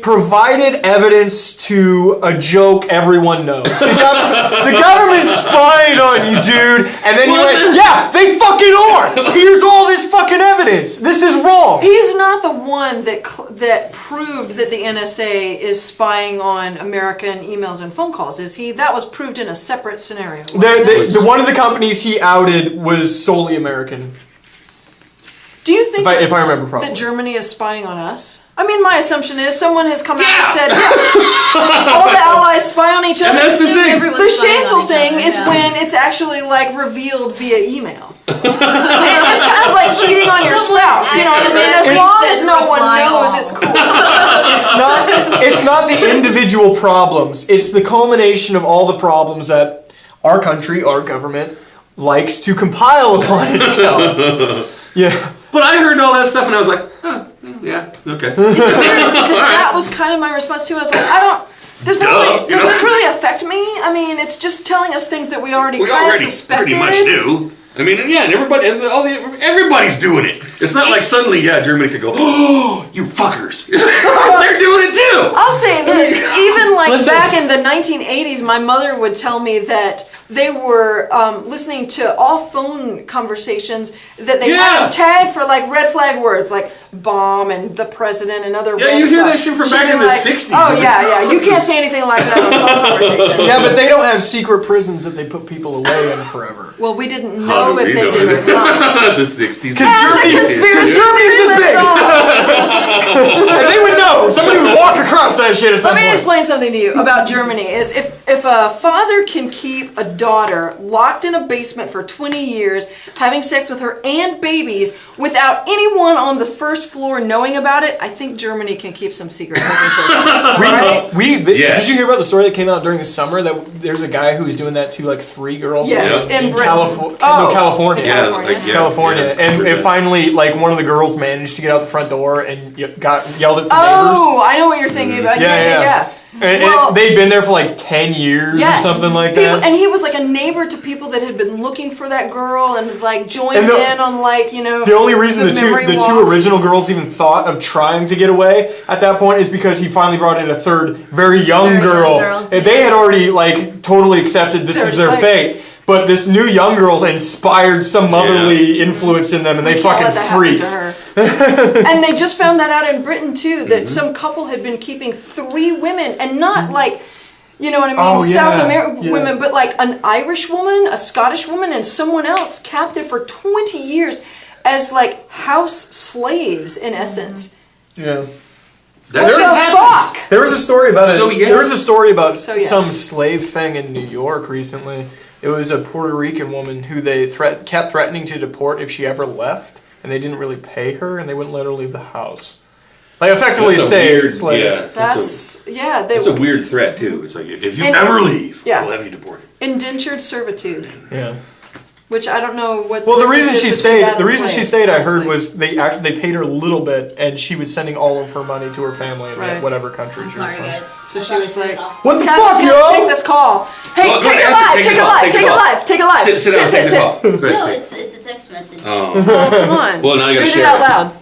provided evidence to a joke everyone knows. The government's spying on you, dude. And then you went, yeah, they fucking are. Here's all this fucking evidence. This is wrong. He's not the one that proved that the NSA is spying on American emails and phone calls, is he? That was proved in a separate scenario. The one of the companies he outed was solely American. Do you think if I remember properly, that Germany is spying on us? I mean, my assumption is someone has come out and said, all the allies spy on each other. And that's the thing. The shameful thing is when it's actually like revealed via email. And it's kind of like cheating on your spouse, you know what I mean? As long as no one knows, it's cool. It's not the individual problems. It's the culmination of all the problems that our country, our government, likes to compile upon itself. Yeah. But I heard all that stuff and I was like, oh, yeah, okay. Because that was kind of my response too. I was like, does this really affect me? I mean, it's just telling us things that we already suspected. Pretty much do. I mean, yeah, and everybody's doing it. It's not like suddenly, Germany could go, oh, you fuckers. They're doing it too. I'll say this, even like back in the 1980s, my mother would tell me that they were listening to all phone conversations that they had tagged for like red flag words, like bomb and the president and other. Yeah, you hear that shit from back in the 60s. Oh yeah, you can't say anything like that on a phone conversation. Yeah, but they don't have secret prisons that they put people away in forever. Well, we didn't know if they did or not. The 60s. Because Germany is this big. And they would know. Somebody would walk across that shit at some point. Let me explain something to you about Germany. Is if a father can keep a daughter locked in a basement for 20 years, having sex with her and babies without anyone on the first floor knowing about it, I think Germany can keep some secret prisons. Did you hear about the story that came out during the summer that there's a guy who was doing that to like 3 girls in California? California. California. And it finally, like, one of the girls managed to get out the front door and yelled at the neighbors. Oh, I know what you're thinking about. Yeah. And they'd been there for like 10 years or something like that. And he was like a neighbor to people that had been looking for that girl and like joined in on like, the only reason the two original girls even thought of trying to get away at that point is because he finally brought in a third very young girl. They had already like totally accepted this is their fate. But this new young girl inspired some motherly influence in them, and they fucking freaked. And they just found that out in Britain too, that some couple had been keeping 3 women, and not like, you know what I mean, South American women, but like an Irish woman, a Scottish woman, and someone else captive for 20 years as like house slaves in essence. Yeah. There was a story about some slave thing in New York recently. It was a Puerto Rican woman who they kept threatening to deport if she ever left, and they didn't really pay her, and they wouldn't let her leave the house. Like, effectively say slave. Yeah, that's a weird threat too. It's like if you ever leave, we'll have you deported. Indentured servitude. Yeah. Which I don't know what. Well, the reason she stayed, I heard, was they paid her a little bit, and she was sending all of her money to her family in whatever country she was from. Guys. So she was like, "What the fuck, yo? Take this call. Hey, take it live. Sit down, take the call. No, it's a text message. Oh, come on. Well, now you gotta read share it out loud.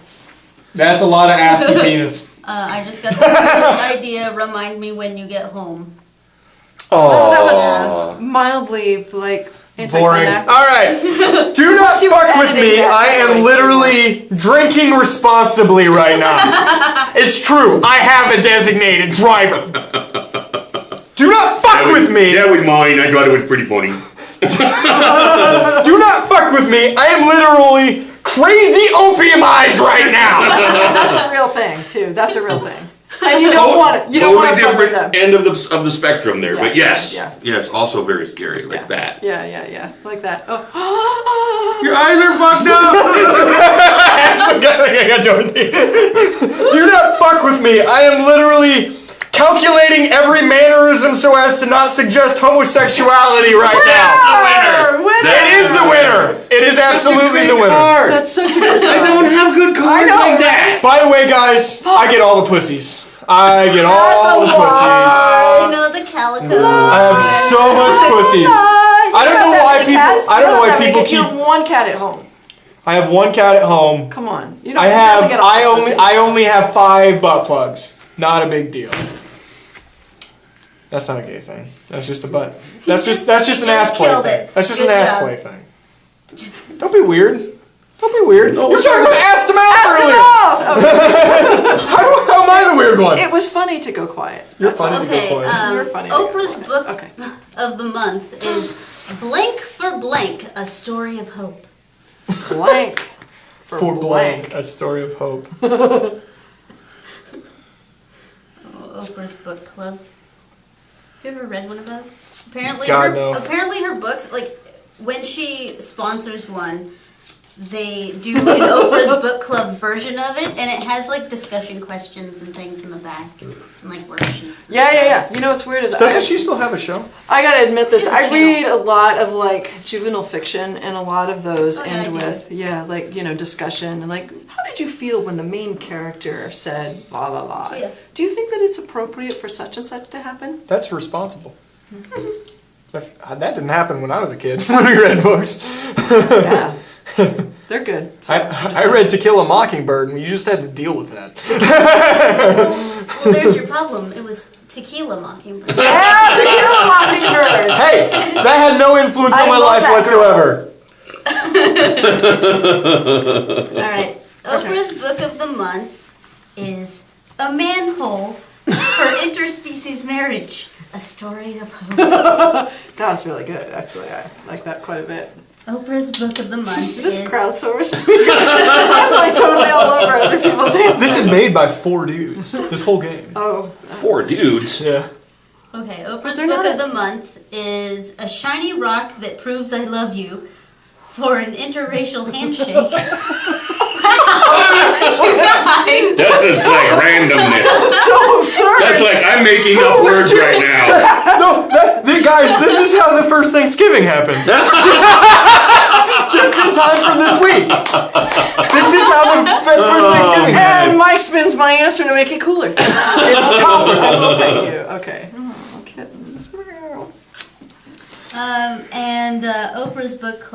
That's a lot of ASCII penis. I just got this idea. Remind me when you get home. Oh, that was mildly like Boring. Alright. Do not fuck with me. I am literally drinking responsibly right now. It's true. I have a designated driver. Do not fuck with me. That was mine. I thought it was pretty funny. Do not fuck with me. I am literally crazy opiumized right now. That's a real thing, too. That's a real thing. And you don't want it. You don't want to fuck with them. End of the spectrum there, but yes, yeah. yes, also very scary, like that. Yeah, like that. Oh, your eyes are fucked up. I got Dorothy. Do not fuck with me. I am literally calculating every mannerism so as to not suggest homosexuality right now. It is the winner. It is absolutely the winner. Card. That's such a good card. I don't have good cards like that. By the way, guys, I get all the pussies. I get all the pussies. You know, the calico. I have so much pussies. I don't know why people. I don't know why people keep. You have one cat at home. I have one cat at home. Come on. You don't. I only have 5 butt plugs. Not a big deal. That's not a gay thing. That's just a butt. That's just an ass play thing. That's just an ass play thing. Don't be weird. Don't be weird. You're talking about ass to mouth earlier. How am I the weird one? It was funny to go quiet. You're funny to go quiet. You're funny. Oprah's book of the month is Blank for Blank, A Story of Hope. Blank for blank, A Story of Hope. Oprah's book club. Have you ever read one of those? Apparently, no. Apparently her books, like when she sponsors one, they do an Oprah's book club version of it, and it has like discussion questions and things in the back, and like worksheets. Yeah. You know what's weird is doesn't she still have a show? I gotta admit this. I read a lot of like juvenile fiction, and a lot of those end with discussion and like, how did you feel when the main character said blah blah blah? Yeah. Do you think that it's appropriate for such and such to happen? That's responsible. That didn't happen when I was a kid. When we read books. Yeah. They're good. So, I read To Kill a Mockingbird, and you just had to deal with that. well, there's your problem. It was Tequila Mockingbird. Yeah, Tequila Mockingbird. Hey, that had no influence on my life whatsoever. All right. Oprah's book of the month is A Manhole for Interspecies Marriage, A Story of Hope. That was really good, actually. I like that quite a bit. Oprah's book of the month is this crowdsourced? I'm like totally all over other people's hands. This is made by 4 dudes. This whole game. Oh. 4 dudes? Yeah. Okay, Oprah's book of the month is A Shiny Rock That Proves I Love You for an Interracial Handshake. That's just like randomness. That's so absurd. That's like I'm making up words right now. No, guys, this is how the first Thanksgiving happened. Just in time for this week. This is how the first Thanksgiving happened. And Mike spins my answer to make it cooler. It's copper. I will pay you. Okay. Oh, kittens. And Oprah's book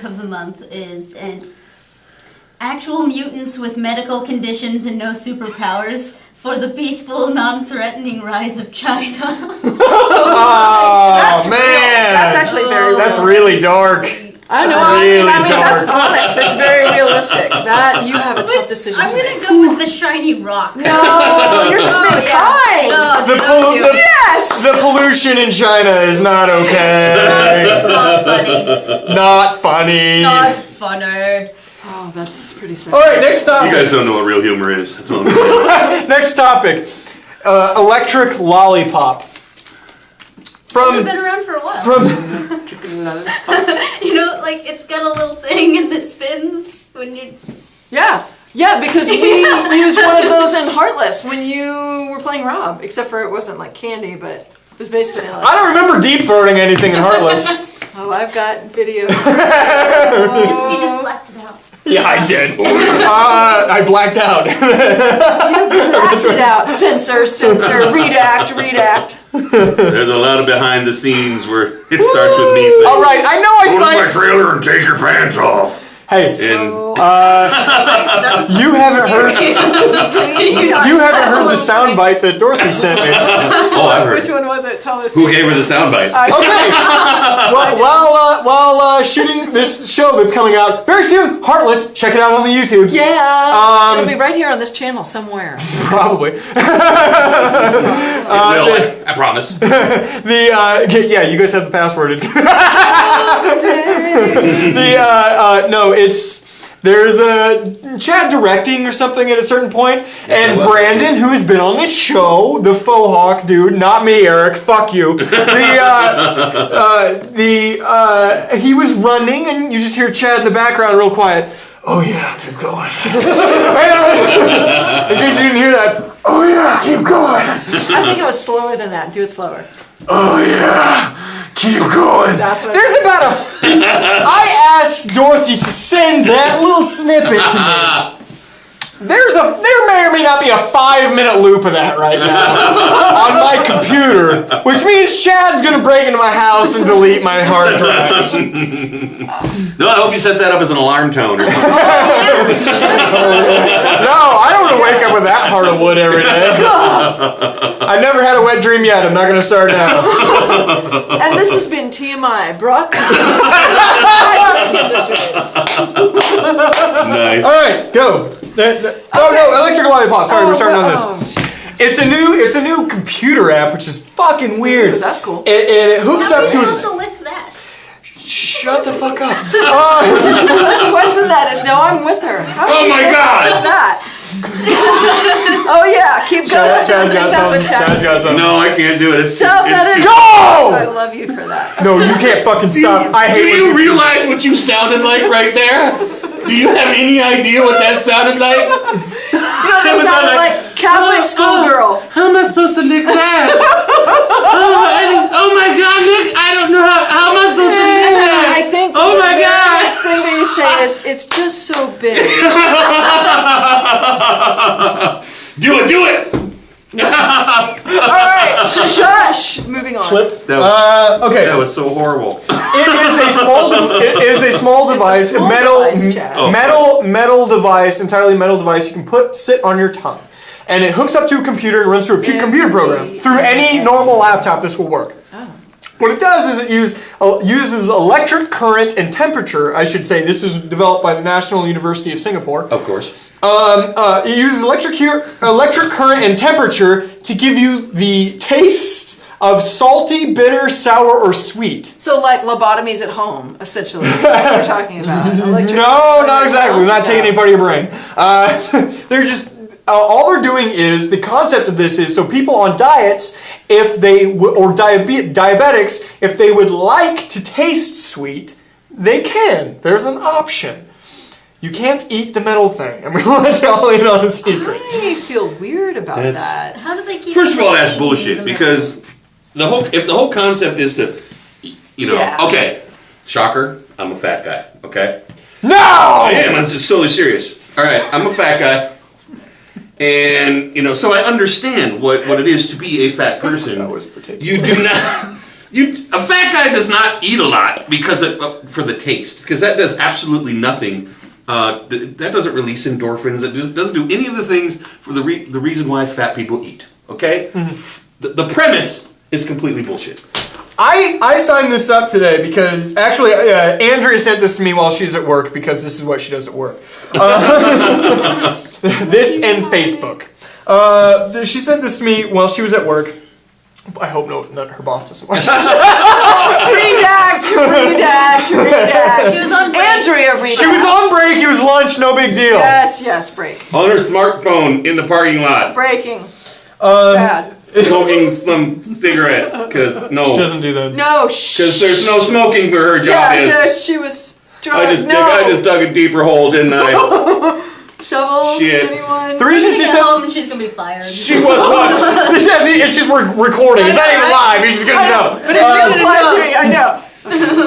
of the month is an Actual Mutants with Medical Conditions and No Superpowers for the Peaceful, Non-Threatening Rise of China. Oh, man. That's actually very real. That's really dark. I know. That's honest. It's very realistic. That you have a tough decision I'm to make. going to go with the shiny rock. No, you're just being kind. Yes. The pollution in China is not okay. It's not funny. Not funny. Not funner. Oh, that's pretty sad. All right, next topic. You guys don't know what real humor is. That's all I'm saying. Next topic. Electric Lollipop. It's been around for a while. You know, like it's got a little thing and it spins when you. Yeah, because we used one of those in Heartless when you were playing Rob, except for it wasn't like candy, but it was basically like. I don't remember deep throating anything in Heartless. Oh, I've got video. You just blacked it out. Yeah, I did. I blacked out. You blacked it out. Censor, redact. There's a lot of behind the scenes where it starts with me saying, all right, I know I go signed... to my trailer and take your pants off. Hey, You haven't heard. You haven't heard the soundbite that Dorothy sent me. Oh, I've heard. Which one was it? Tell us. Who gave her the soundbite? Okay. While shooting this show that's coming out very soon, Heartless. Check it out on the YouTubes. Yeah. It'll be right here on this channel somewhere. Probably. I promise. Yeah, you guys have the password. It's there's a Chad directing or something at a certain point, and Brandon, who has been on this show, the faux hawk dude, not me, Eric, fuck you. He was running, and you just hear Chad in the background, real quiet. Oh yeah, keep going. In case you didn't hear that. Oh yeah, keep going. I think it was slower than that. Do it slower. Oh yeah, keep going. That's what There's about I asked Dorothy to send that little snippet to me. There may or may not be a 5-minute loop of that right now on my computer, which means Chad's gonna break into my house and delete my hard drives. No, I hope you set that up as an alarm tone or something. No, I don't want to wake up with that heart of wood every day. I've never had a wet dream yet. I'm not gonna start now. And this has been TMI, brought to you by Nice. All right, go. No, Electric Lollipop. Sorry, we're starting on this. It's a new computer app, which is fucking weird. Ooh, that's cool. And it hooks up to. How are we supposed to lick that? Shut the fuck up. The question that is, no, I'm with her. How are Oh you my supposed to God. do that? Oh yeah, keep going. Chad's got something. Chad's got something. No, I can't do it. It's Self-edit. Go! I love you for that. No, you can't fucking stop. I Do hate you realize what you sounded like right there? Do you have any idea what that sounded like? You know, that sounded like Catholic schoolgirl. How am I supposed to lick that? Oh my God, Nick! I don't know how am I supposed to lick that? I think Oh my the God! next thing that you say is, it's just so big. Do it! Alright, shush! Moving on. Flip. Okay. That was so horrible. It is a small device, small device, Chad. metal device, entirely metal device. You can sit on your tongue, and it hooks up to a computer and runs through a computer program. Through any normal laptop, this will work. What it does is it uses electric current and temperature. I should say this was developed by the National University of Singapore. Of course. It uses electric current and temperature to give you the taste of salty, bitter, sour, or sweet. So like lobotomies at home, essentially. That's what we're talking about. No, not exactly. We're not taking any part of your brain. They're just... all they're doing is, the concept of this is, so people on diets, or diabetics, if they would like to taste sweet, they can. There's an option. You can't eat the metal thing. I'm going to let y'all in on a secret. I feel weird about that. How do they keep? First of all, that's bullshit because if the whole concept is to, okay, shocker, I'm a fat guy. Okay. No. I am. I'm just totally serious. All right, I'm a fat guy. And, so I understand what it is to be a fat person. That was particular. You do not... a fat guy does not eat a lot because for the taste. Because that does absolutely nothing. That doesn't release endorphins. It doesn't do any of the things for the reason why fat people eat. Okay? Mm-hmm. The premise is completely bullshit. I signed this up today because, actually, Andrea sent this to me while she's at work because this is what she does at work. This and Facebook. She sent this to me while she was at work. I hope not her boss doesn't watch this. Redact. She was on break. Andrea, redact. She was on break. It was lunch. No big deal. Yes, break. On her smartphone in the parking lot. Breaking. Bad. Smoking some cigarettes. Because, no. She doesn't do that. No, because there's no smoking where her job is. Yes, she was drunk. I just dug a deeper hole, didn't I? Shovel? Shit. Anyone? The reason she said home and she's gonna be fired. She was what? It's just we're recording. It's not even live. You're just gonna know. But it really live to me. I know.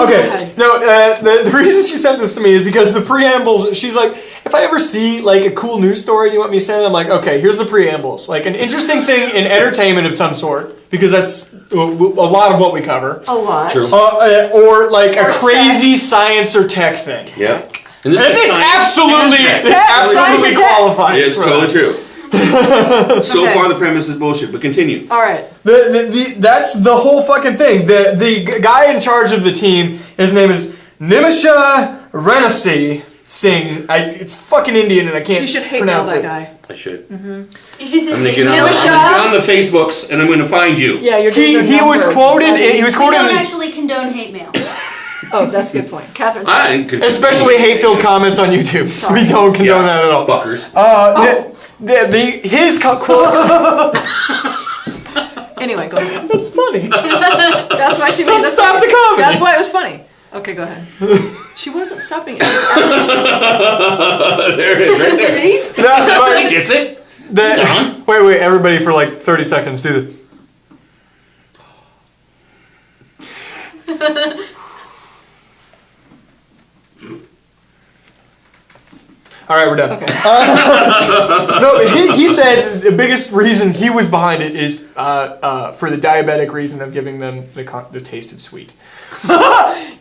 Okay. No. The reason she sent this to me is because the preambles. She's like, if I ever see like a cool news story, you want me to send it? I'm like, okay. Here's the preambles. Like an interesting thing in entertainment of some sort, because that's a lot of what we cover. A lot. True. Or like a crazy science or tech thing. Yeah. And this absolutely qualifies. It's totally true. So far, the premise is bullshit, but continue. All right. That's the whole fucking thing. The guy in charge of the team, his name is Nimisha Renasi Singh. It's fucking Indian and I can't pronounce it. You should hate that guy. I should. Mm-hmm. I'm gonna get on the Facebooks and I'm gonna find you. Yeah, he was quoted. We don't actually condone hate mail. Oh, that's a good point. Catherine. Especially hate-filled comments on YouTube. Sorry. We don't condone that at all. Fuckers. His quote... Anyway, go ahead. That's funny. That's why she made the stop the comedy. That's why it was funny. Okay, go ahead. She wasn't stopping it. She was there it is, right there. See? He gets it. Wait, everybody for like 30 seconds. Do it. All right, we're done. Okay. No, he said the biggest reason he was behind it is for the diabetic reason of giving them the taste of sweet.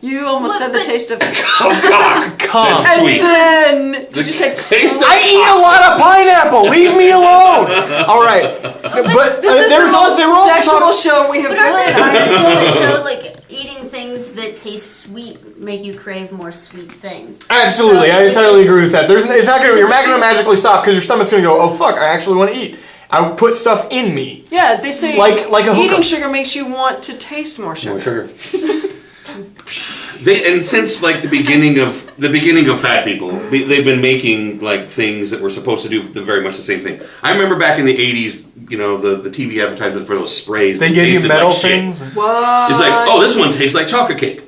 You almost said the taste of... Oh, God. Cum. That's sweet. And then... Did you say... I eat a lot of pineapple. Leave me alone. All right. But this is the most sexual show we have done. But aren't there studies that show, like, eating things that taste sweet make you crave more sweet things? Absolutely. So, I entirely agree with that. You're not going to magically stop because your stomach's going to go, oh, fuck, I actually want to eat. I put stuff in me. Yeah, they say like a eating sugar makes you want to taste more sugar. And since like the beginning of fat people, they've been making like things that were supposed to do very much the same thing. I remember back in the 80s, the TV advertisements for those sprays. They gave you metal things. What? It's like, oh, this one tastes like chocolate cake.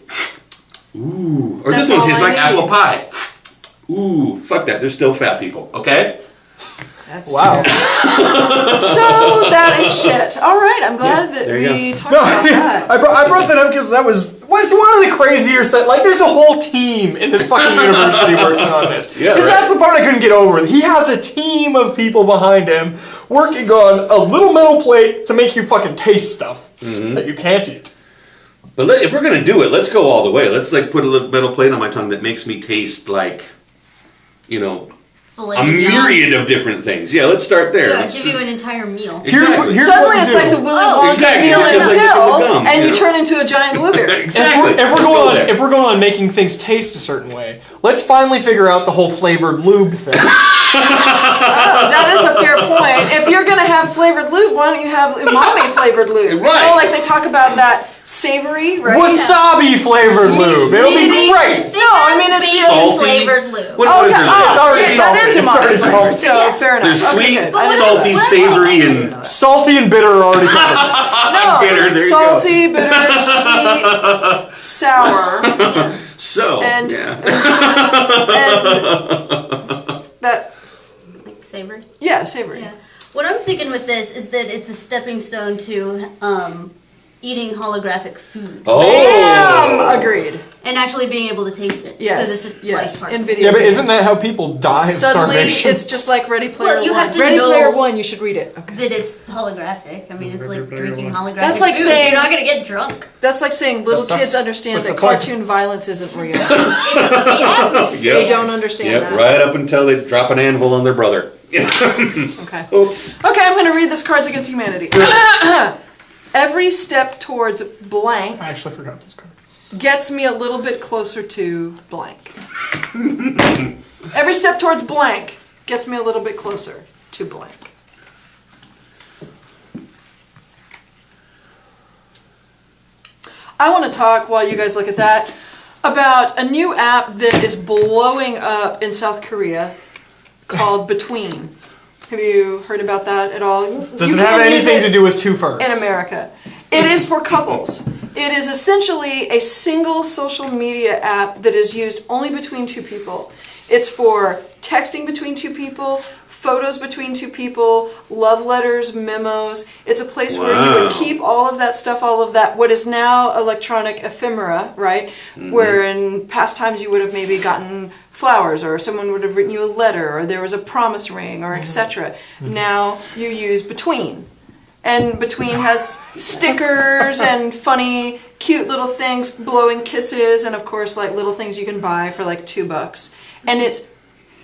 Ooh, or this one tastes like apple pie. Ooh, fuck that. There's still fat people. Okay. That's wow. So that is shit. All right, I'm glad that we talked about that. I brought that up because that was one of the crazier set. Like, there's a whole team in this fucking university working on this. Yeah, right. That's the part I couldn't get over. He has a team of people behind him working on a little metal plate to make you fucking taste stuff that you can't eat. But if we're gonna do it, let's go all the way. Let's like put a little metal plate on my tongue that makes me taste like, a myriad of different things. Yeah, let's start there. Yeah, give you an entire meal. Exactly. Suddenly it's like the Willy Wonka meal in a pill, and you turn into a giant blueberry. Exactly. If we're going on making things taste a certain way, let's finally figure out the whole flavored lube thing. That is a fair point. If you're going to have flavored lube, why don't you have umami flavored lube? Right. Like they talk about that savory, right? Wasabi flavored lube. It'll be great. No, I mean it's salty flavored lube. What is there? It's already salty. That is umami. So fair enough. There's sweet, salty, savory, and salty and bitter are already covered. No, bitter. There salty, you go. bitter, sweet, sour. So and that. Savory? Yeah, savory. Yeah. What I'm thinking with this is that it's a stepping stone to eating holographic food. Oh! Agreed. And actually being able to taste it. Yes, because it's just in video but isn't that how people die of starvation? It's just like Ready Player One. You have to Ready know Player One, you should read it. Okay. That it's holographic. I mean, it's like drinking holographic That's like food. saying... You're not going to get drunk. That's like saying little kids understand that cartoon violence isn't real. It's the atmosphere. They don't understand that. Right up until they drop an anvil on their brother. Okay. Oops. Okay, I'm going to read this Cards Against Humanity. Every step towards blank... I actually forgot this card. ...gets me a little bit closer to blank. Every step towards blank gets me a little bit closer to blank. I want to talk, while you guys look at that, about a new app that is blowing up in South Korea called Between. Have you heard about that at all? Does it have anything to do with two ferns? In America. It is for couples. It is essentially a single social media app that is used only between two people. It's for texting between two people, photos between two people, love letters, memos. It's a place where you would keep all of that stuff, what is now electronic ephemera, right? Mm-hmm. Where in past times you would have maybe gotten flowers, or someone would have written you a letter, or there was a promise ring, or etc. Mm-hmm. Now you use Between. And Between has stickers and funny, cute little things, blowing kisses, and of course like little things you can buy for like $2. and it's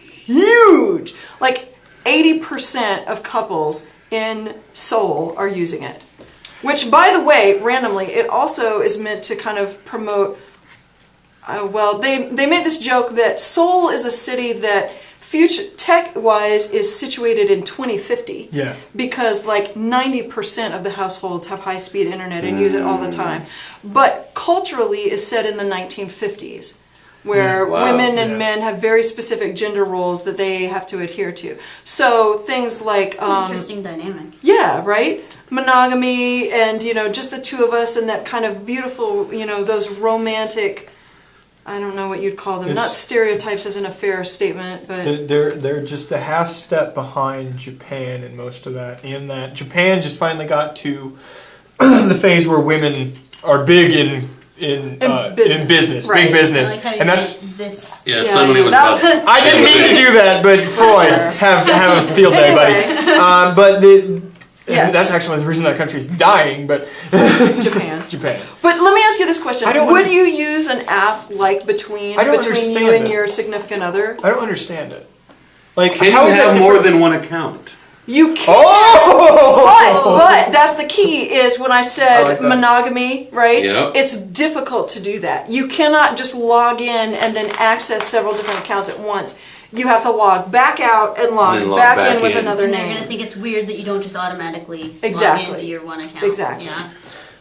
huge. Like 80% of couples in Seoul are using it. Which, by the way, randomly, it also is meant to kind of promote. They made this joke that Seoul is a city that future tech-wise is situated in 2050. Yeah. Because like 90% of the households have high-speed internet and use it all the time. But culturally is set in the 1950s, where women and men have very specific gender roles that they have to adhere to. So things like interesting dynamic. Yeah, right? Monogamy and, just the two of us and that kind of beautiful, those romantic, I don't know what you'd call them. Not stereotypes isn't a fair statement, but they're just a half step behind Japan in most of that. In that Japan just finally got to the phase where women are big in business, right. big business, like and that's this. Yeah, suddenly it was about. I didn't mean to do that, but Freud, have a field day, buddy. But yes. That's actually the reason that country's dying. But Japan. But let me ask you this question: would you use an app like between you and your significant other? I don't understand it. Like, can how you is that have more than one account? You can. Oh! But that's the key is when I said monogamy, right? Yep. It's difficult to do that. You cannot just log in and then access several different accounts at once. You have to log back out and log back in with another and name. They're going to think it's weird that you don't just automatically log into your one account. Exactly. Yeah.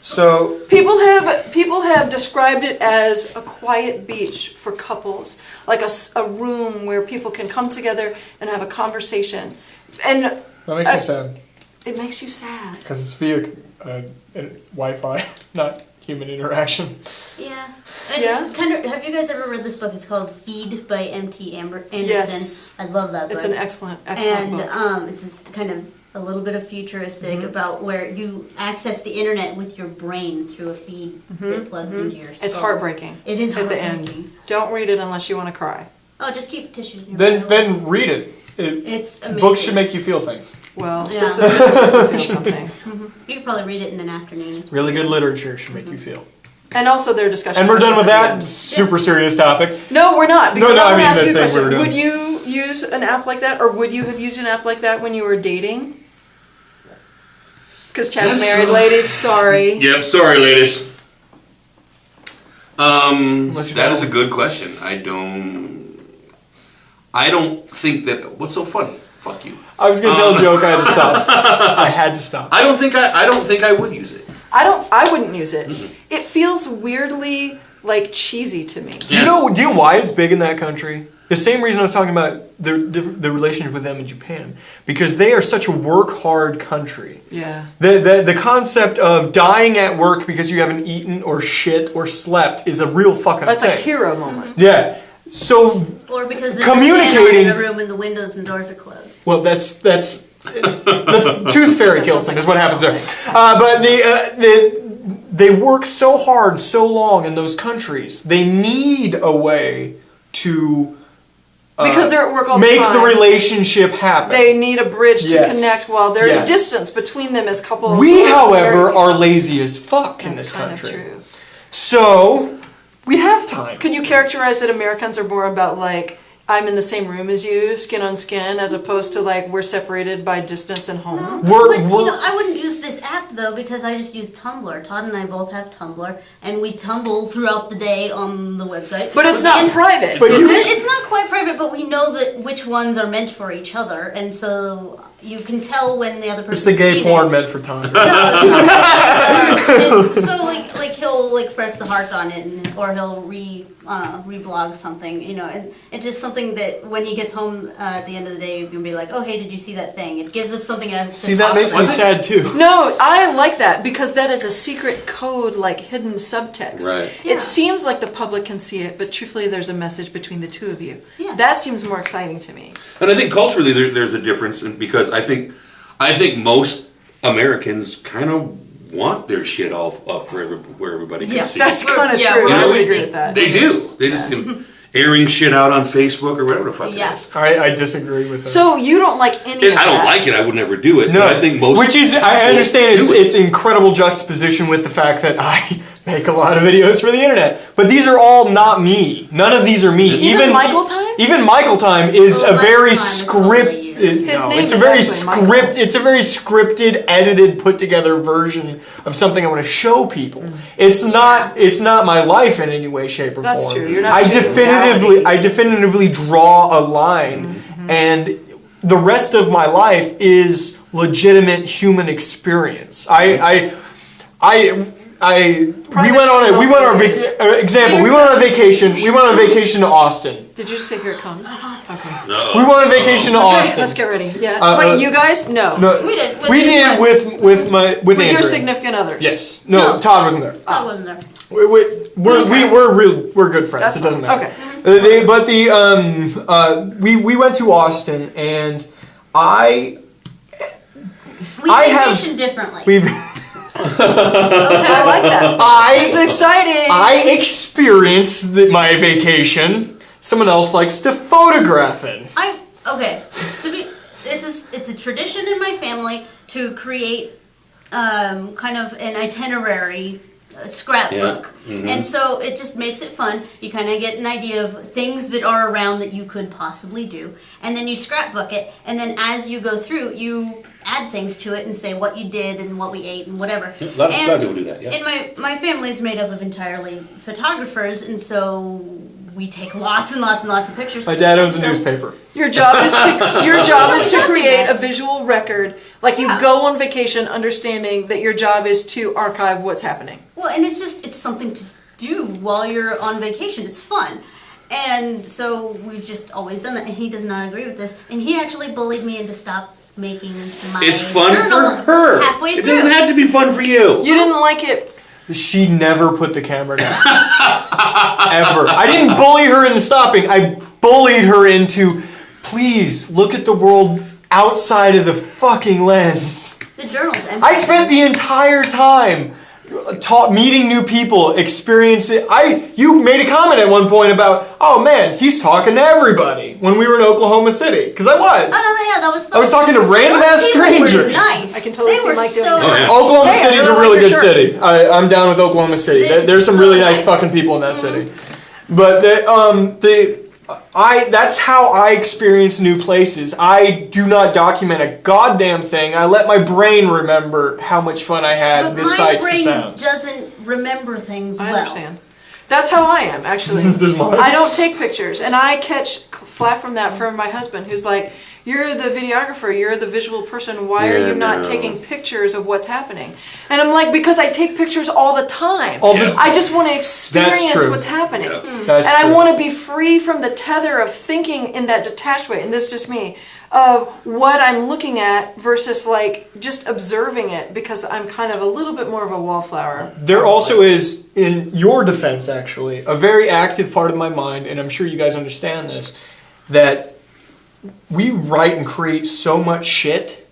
So people have described it as a quiet beach for couples, like a room where people can come together and have a conversation. And that makes me sad. It makes you sad because it's via Wi-Fi, not human interaction. Yeah. It's kind of. Have you guys ever read this book? It's called Feed by M.T. Anderson. Yes. I love that book. It's an excellent book. And it's this kind of a little bit of futuristic about where you access the internet with your brain through a feed that plugs into your skull. It's heartbreaking. It is at heartbreaking. the end. Don't read it unless you want to cry. Oh, just keep tissues. Then read it. It's amazing. Books should make you feel things. Well, this is making you feel something. You could probably read it in an afternoon. Really good literature should make you feel. And also their discussion. And we're done with that super serious topic. No, we're not. Because I want to ask you a the thing question. we were doing. Would you use an app like that, or would you have used an app like that when you were dating? Because Chad's married, ladies. Sorry. Yep, sorry, ladies. That is a good question. I don't think that. What's so funny? Fuck you. I was gonna tell a joke. I had to stop. I had to stop. I don't think I would use it. I wouldn't use it. It feels weirdly like cheesy to me. Do you know why it's big in that country? The same reason I was talking about the relationship with them in Japan, because they are such a work hard country. Yeah. The concept of dying at work because you haven't eaten or shit or slept is a real fucking thing. That's a hero moment. Yeah. So or because there's communicating in the room and the windows and doors are closed. Well, that's the tooth fairy kills them is what happens there. But they work so hard, so long in those countries. They need a way to because they're at work all the time. Make the relationship happen. They need a bridge to connect while there's distance between them as couples. We, however, are lazy as fuck in this country. That's kind of true. So we have time. Could you characterize that Americans are more about like, I'm in the same room as you, skin on skin, as opposed to like we're separated by distance and home? I wouldn't use this app though because I just use Tumblr. Todd and I both have Tumblr, and we tumble throughout the day on the website. But it's not private. It's not quite private, but we know that which ones are meant for each other, and so you can tell when the other person. It's the gay porn meant for Tumblr. So like he'll like press the heart on it, or he'll reblog something, and it's just something that when he gets home at the end of the day, you can be like, oh hey, did you see that thing? It gives us something else. See, that makes me sad too. No, I like that because that is a secret code, like hidden subtext. Right. Yeah. It seems like the public can see it, but truthfully, there's a message between the two of you. Yeah. That seems more exciting to me. And I think culturally there's a difference because I think most Americans kind of want their shit all up where everybody can see. That's kind of true. I would agree with that. They do. They just airing shit out on Facebook or whatever the fuck it is. I disagree with that. So you don't like any of that? I don't like it. I would never do it. No, but I think most. Which is, I understand it's incredible juxtaposition with the fact that I make a lot of videos for the internet. But these are all not me. None of these are me. Even Michael time? Even Michael time is a very scripted. It's a very scripted, edited, put together version of something I want to show people. It's not my life in any way, shape, or form. That's true. You're not I definitively draw a line, and the rest of my life is legitimate human experience. We went on a vacation. We went on a vacation to Austin. Did you just say here it comes? Okay. No. We went on a vacation to Austin. Let's get ready. Yeah. Wait, you guys? No. We did. We did with Andrew. Your significant others. Yes. No, Todd wasn't there. Todd wasn't there. We're good friends. That's it doesn't matter. Okay. We went to Austin, and we vacation differently. I like that. This is exciting. I experienced my vacation. Someone else likes to photograph it. It's a tradition in my family to create kind of an itinerary scrapbook. Yeah. Mm-hmm. And so it just makes it fun. You kind of get an idea of things that are around that you could possibly do. And then you scrapbook it. And then as you go through, you add things to it and say what you did and what we ate and whatever. Yeah, a lot of people do that, yeah. And my family is made up of entirely photographers, and so we take lots and lots and lots of pictures. My dad owns a newspaper. Your job is to create a visual record. Like you go on vacation understanding that your job is to archive what's happening. Well, and it's something to do while you're on vacation. It's fun. And so we've just always done that, and he does not agree with this. And he actually bullied me into stop making my It's fun journal for her. Halfway through. It doesn't have to be fun for you. You didn't like it. She never put the camera down. Ever. I didn't bully her into stopping. I bullied her into, please, look at the world outside of the fucking lens. The journal's empty. I spent the entire time meeting new people, experiencing. You made a comment at one point about, oh man, he's talking to everybody when we were in Oklahoma City, because I was. Oh no, yeah, that was fun. I was talking to random ass strangers. Nice. I can totally see Mike doing that. Oklahoma City's a really good city. I'm down with Oklahoma City. There's some really nice fucking people in that city. But that's how I experience new places. I do not document a goddamn thing. I let my brain remember how much fun I had with sights and sounds. My brain doesn't remember things well. I understand. That's how I am, actually. I don't take pictures, and I catch flack from that from my husband, who's like, you're the videographer, you're the visual person, why are you not taking pictures of what's happening? And I'm like, because I take pictures all the time. I just want to experience what's happening. And I want to be free from the tether of thinking in that detached way, and this is just me, of what I'm looking at versus like just observing it, because I'm kind of a little bit more of a wallflower. There also is, in your defense actually, a very active part of my mind, and I'm sure you guys understand this, that we write and create so much shit,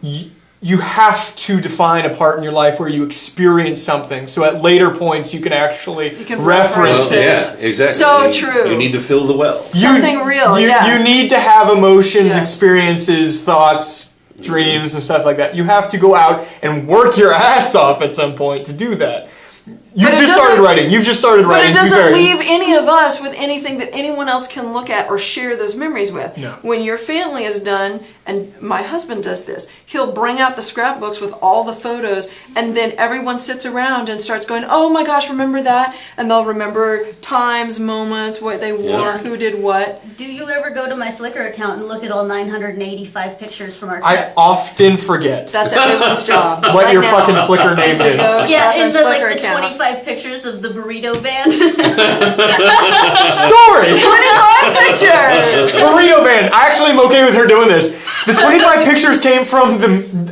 you have to define a part in your life where you experience something, so at later points you can actually reference it. Yeah, exactly. So true. You need to fill the well. Something real, You need to have emotions, experiences, thoughts, dreams, and stuff like that. You have to go out and work your ass off at some point to do that. You've just started writing. But it doesn't leave any of us with anything that anyone else can look at or share those memories with. No. When your family is done, and my husband does this, he'll bring out the scrapbooks with all the photos, and then everyone sits around and starts going, oh my gosh, remember that? And they'll remember times, moments, what they wore, who did what. Do you ever go to my Flickr account and look at all 985 pictures from our trip? I often forget. That's everyone's job. What your fucking Flickr name is. Yeah, in the 25 pictures of the burrito van. Story! 25 pictures! Burrito van. I actually am okay with her doing this. The 25 pictures came from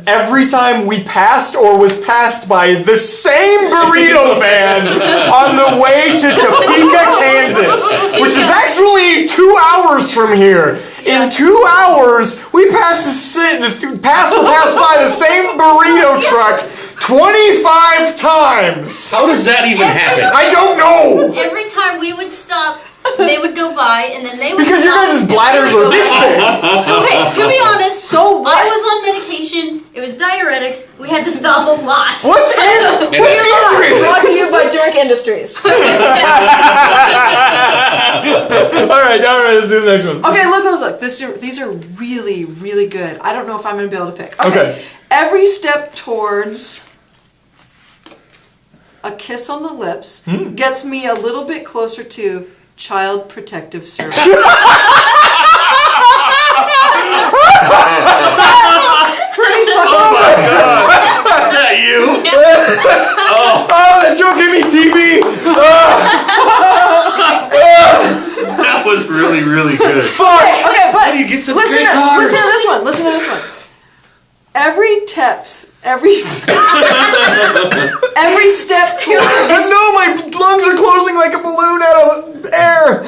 every time we passed or was passed by the same burrito van on the way to Topeka, Kansas, which is actually 2 hours from here. In 2 hours, we passed by the same burrito truck 25 times. How does that even happen? I don't know. Every time we would stop, they would go by, and then they would because stop. Your guys' bladders are this big. Okay, to be honest, so what? I was on medication. It was diuretics. We had to stop a lot. What's in? Brought to you by Durnk Industries. right, let's do the next one. Okay, look. These are really, really good. I don't know if I'm going to be able to pick. Okay. Every step towards a kiss on the lips gets me a little bit closer to Child Protective Service. Pretty fucking Oh my god! Is that you? Oh, that joke gave me TB! That was really, really good. Fuck! Okay, but you get some listen great cars. to this one. Listen to this one. Every step towards. No, my lungs are closing like a balloon out of air.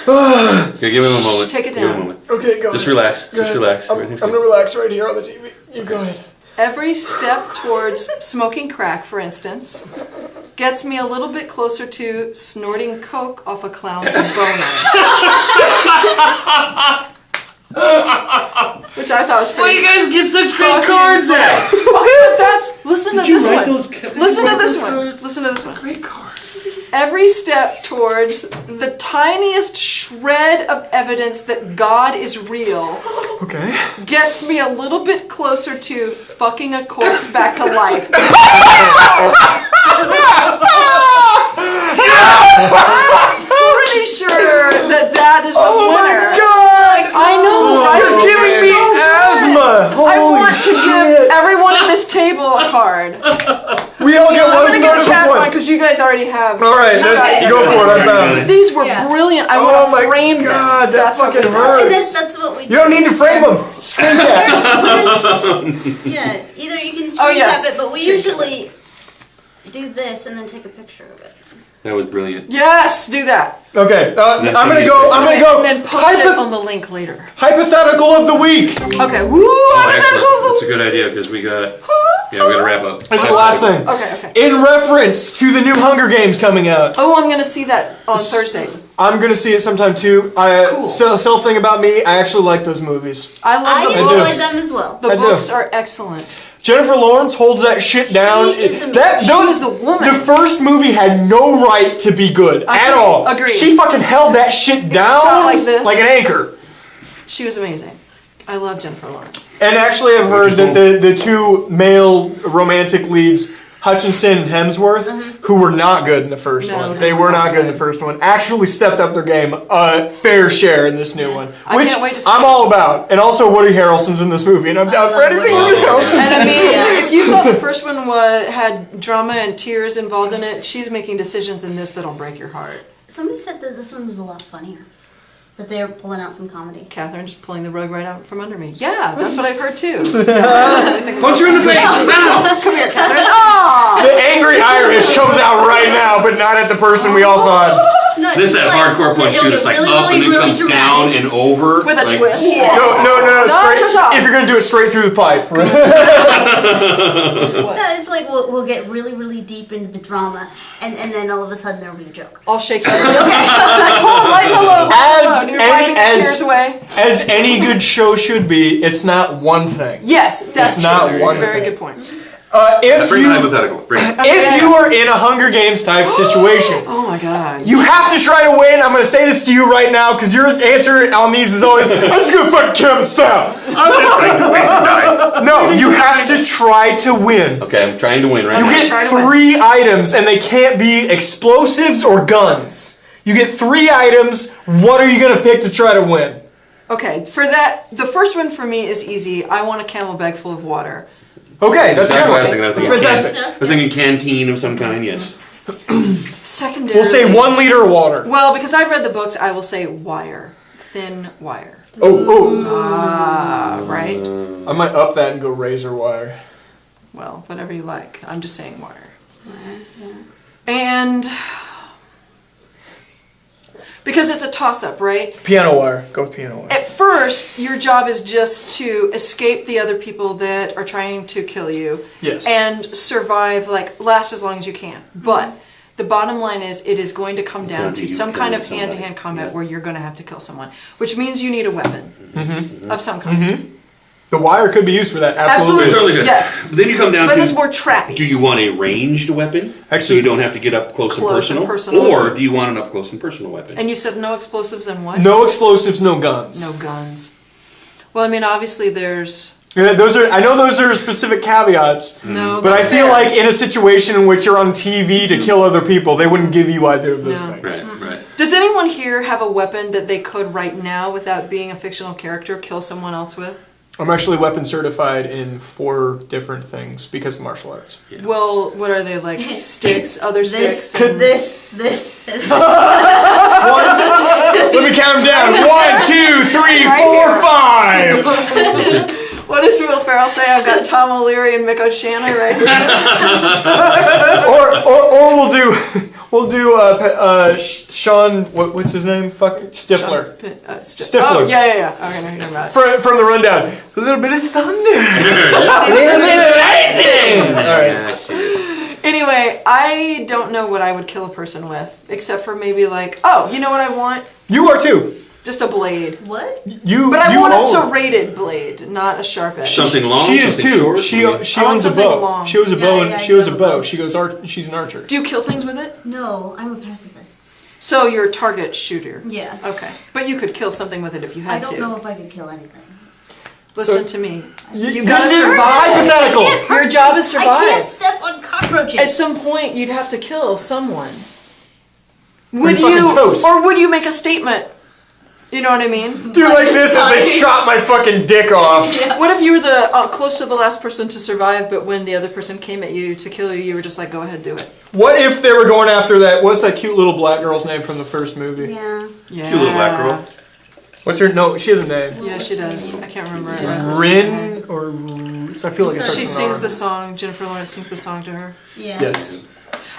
Okay, give him a moment. Take it Give him a down. moment. Okay, go. Just relax. Just relax. I'm gonna relax right here on the TV. You go ahead. Every step towards smoking crack, for instance, gets me a little bit closer to snorting coke off a clown's boner. Which I thought was pretty. Why you guys get such great cards at? Okay, but listen to this one. Listen to this one. Cards? Listen to this one. Great cards. Every step towards the tiniest shred of evidence that God is real gets me a little bit closer to fucking a corpse back to life. I'm pretty sure that is the winner. Oh my god! I know, right? You're giving me asthma! I Holy want to give everyone at this table a card. We all get I'm one going to third give of a Chad one point. because you guys already have. Alright, go for it, I'm bound. These were brilliant. I want to frame them. God, that fucking And hurts. that's what we do. You don't need to frame them. Screen cap. Yeah, either you can screen cap it, but we usually do this and then take a picture of it. That was brilliant. Yes, do that. Okay, I'm gonna go. And then post it on the link later. Hypothetical of the week. Okay. Woo! Excellent. That's a good idea because we got we gotta wrap up. That's the last thing. Okay. In reference to the new Hunger Games coming out. Oh, I'm gonna see that on Thursday. I'm gonna see it sometime too. Cool. Self thing about me, I actually like those movies. I love the enjoy books. them as well. The books are excellent. Jennifer Lawrence holds that shit down. She is amazing. She is the woman. The first movie had no right to be good at all. Agreed. She fucking held that shit down Shot like this. like an anchor. She was amazing. I love Jennifer Lawrence. And actually, I've heard that the two male romantic leads, Hutchinson and Hemsworth, who were not good in the first one. They were not good in the first one. Actually stepped up their game a fair share in this new one. Which can't wait to see I'm it. all about. And also Woody Harrelson's in this movie, and I'm down for anything Woody Harrelson's And I in. mean, if you thought the first one had drama and tears involved in it, she's making decisions in this that'll break your heart. Somebody said that this one was a lot funnier. That they're pulling out some comedy. Catherine just pulling the rug right out from under me. Yeah, that's what I've heard too. Punch her in the face! Now! Come here, Catherine. Oh! The angry Irish comes out right now, but not at the person we all thought. No, This is that hardcore punch too. That's like up and then comes down and over. With a like, twist. No, straight, Josh. if you're gonna do it straight through the pipe. No, it's like we'll get really, really deep into the drama, and then all of a sudden there'll be a joke. All shakes out. Okay. Hold, light the load. You're wiping the tears away. As any good show should be, it's not one thing. Yes, that's It's not true. one Very thing. good point. Bring the hypothetical. Bring it. If you are in a Hunger Games type situation, Oh my god. you have to try to win. I'm going to say this to you right now because your answer on these is always, I'm just going to fucking kill him style. I'm just trying to win tonight. No, you have to try to win. Okay, I'm trying to win right You now. get 3 items and they can't be explosives or guns. You get 3 items. What are you going to pick to try to win? Okay, for that, the first one for me is easy. I want a camel bag full of water. Okay, that's Exactly what I was good. thinking. That's fantastic. I was thinking canteen of some kind, yes. Secondary. We'll say 1 liter of water. Well, because I've read the books, I will say wire. Thin wire. Right? I might up that and go razor wire. Well, whatever you like. I'm just saying wire. And because it's a toss-up, right? Piano wire. Go with piano wire. At first, your job is just to escape the other people that are trying to kill you. Yes. And survive, last as long as you can. But the bottom line is, it is going to come down to some kind of hand-to-hand combat where you're going to have to kill someone. Which means you need a weapon of some kind. The wire could be used for that. Absolutely. Totally good. Yes. But then you come down but to... it's more trappy. Do you want a ranged weapon? Actually, so you don't have to get up close and personal? Or do you want an up close and personal weapon? And you said no explosives and what? No explosives, no guns. No guns. Well, I mean, obviously there's... Yeah, I know those are specific caveats. No, but I feel like in a situation in which you're on TV to kill other people, they wouldn't give you either of those things. Right. Does anyone here have a weapon that they could right now, without being a fictional character, kill someone else with? I'm actually weapon certified in 4 different things because of martial arts. Yeah. Well, what are they, like sticks, other sticks? This. Let me count them down. 1, 2, 3, 4, 5. What does Will Ferrell say? I've got Tom O'Leary and Mick O'Shannon right here. or we'll do Sean. What's his name? Stifler. Stifler. Oh yeah. Okay, no, you're about it. From the rundown. A little bit of thunder. A little bit of lightning. All right. Anyway, I don't know what I would kill a person with, except for maybe like, oh, you know what I want? You are too. Just a blade. What? But I want a serrated blade, not a sharp edge. Something long. She is too. Short, she owns a bow. Long. She owns a bow. And she owns a bow. She goes. She's an archer. Do you kill things with it? No, I'm a pacifist. So you're a target shooter. Yeah. Okay, but you could kill something with it if you had to. I don't know if I could kill anything. Listen to me. You This gotta is survive. hypothetical. Your job is survive. I can't step on cockroaches. At some point, you'd have to kill someone. Would you, or would you make a statement? You know what I mean? Do like this as they chop my fucking dick off. Yeah. What if you were the close to the last person to survive, but when the other person came at you to kill you, you were just like, go ahead, do it? What if they were going after that? What's that cute little black girl's name from the first movie? Yeah. Cute little black girl. What's her? No, she has a name. Yeah, she does. I can't remember. Rin or I feel like she sings the song. Jennifer Lawrence sings the song to her. Yeah. Yes.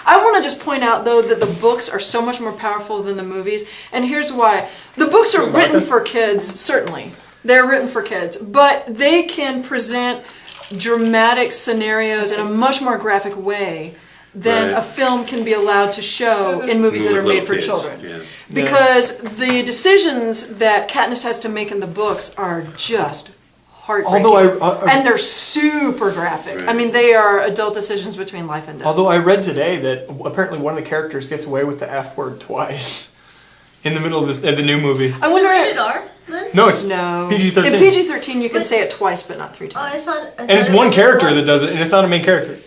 I want to just point out, though, that the books are so much more powerful than the movies, and here's why. The books are written for kids, certainly. They're written for kids, but they can present dramatic scenarios in a much more graphic way than a film can be allowed to show in movies that are made for children. Yeah. Because the decisions that Katniss has to make in the books are just heartbreaking. And they're super graphic. Right. I mean, they are adult decisions between life and death. Although I read today that apparently one of the characters gets away with the F word twice in the middle of the new movie. I wonder. Rated R then? No, it's No. PG-13. In PG-13, you can say it twice, but not 3 times. Oh, I thought and it's one character that does it, and it's not a main character.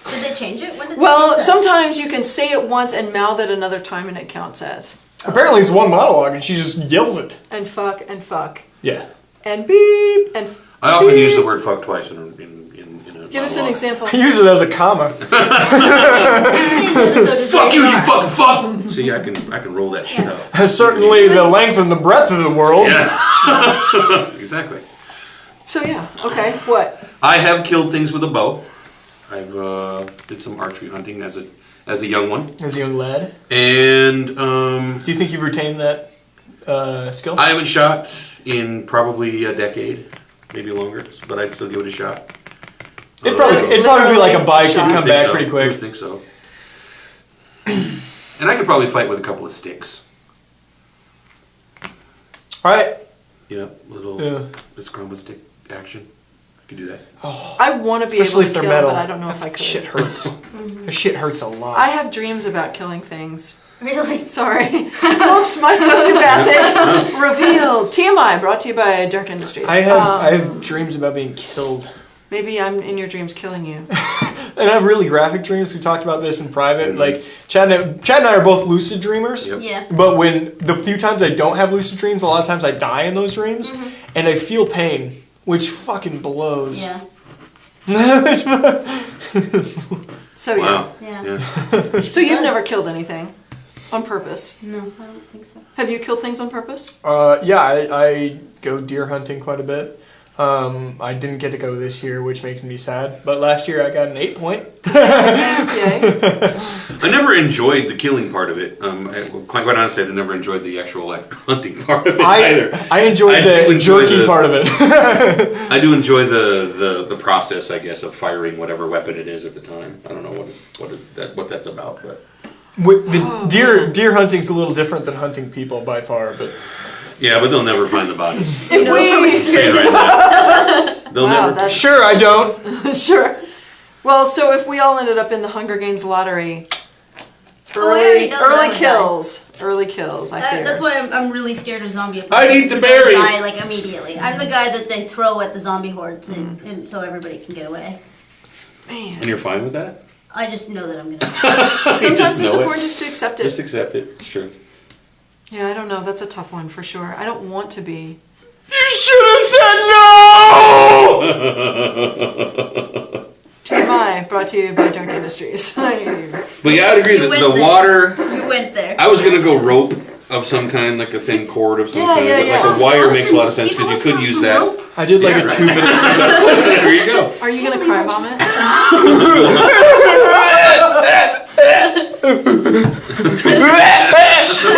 Did they change it? When did Well, they change that? sometimes you can say it once and mouth it another time, and it counts as. Apparently, it's one monologue, and she just yells it. And fuck, and fuck. Yeah. And beep, and I often use the word fuck twice in a Give us an example. I use it as a comma. Fuck you, you fucking fuck! See, I can roll that shit up. Certainly the length and the breadth of the world. Yeah. Exactly. So yeah, okay, what? I have killed things with a bow. I've did some archery hunting as a young one. As a young lad. And do you think you've retained that skill? I haven't shot in probably a decade, maybe longer, but I'd still give it a shot. It'd probably be like a bike and come back pretty quick. I think so. And I could probably fight with a couple of sticks. Alright. Yeah, little scrumba stick action. I could do that. Oh, I want to be able to kill, metal. but I don't know if I could. Shit hurts. That shit hurts a lot. I have dreams about killing things. Really? Sorry. Oops, my sociopathic revealed. TMI, brought to you by Durnk Industries. I have dreams about being killed. Maybe I'm in your dreams killing you. And I have really graphic dreams. We talked about this in private. Mm-hmm. Like Chad and I are both lucid dreamers. Yep. Yeah. But when the few times I don't have lucid dreams, a lot of times I die in those dreams, and I feel pain, which fucking blows. Yeah. So wow. Yeah. So you've never killed anything on purpose? No, I don't think so. Have you killed things on purpose? Yeah, I go deer hunting quite a bit. I didn't get to go this year, which makes me sad. But last year I got an 8 point. I never enjoyed the killing part of it. Quite honestly, I never enjoyed the actual hunting part of it either. I enjoyed the jerky part of it. I do enjoy the process, I guess, of firing whatever weapon it is at the time. I don't know what that's about, but Deer hunting's a little different than hunting people by far, but. Yeah, but they'll never find the bodies. If They'll never. Sure, I don't. Sure. Well, so if we all ended up in the Hunger Games lottery, early kills. Early kills, I fear. That's why I'm really scared of zombie apocalypse. I'd eat the berries. I die, like, immediately. I'm the guy that they throw at the zombie hordes and so everybody can get away. Man. And you're fine with that? I just know that I'm going to. Sometimes it's important just to accept it. Just accept it. It's true. Yeah, I don't know. That's a tough one for sure. I don't want to be. You should have said no! TMI, brought to you by Durnk Industries. But yeah, I'd agree that the water... You went there. I was going to go rope of some kind, like a thin cord of some kind. Yeah. Like a wire makes a lot of sense because you could use that. Rope. I did like a 2 minute... There you go. Are you going to cry vomit?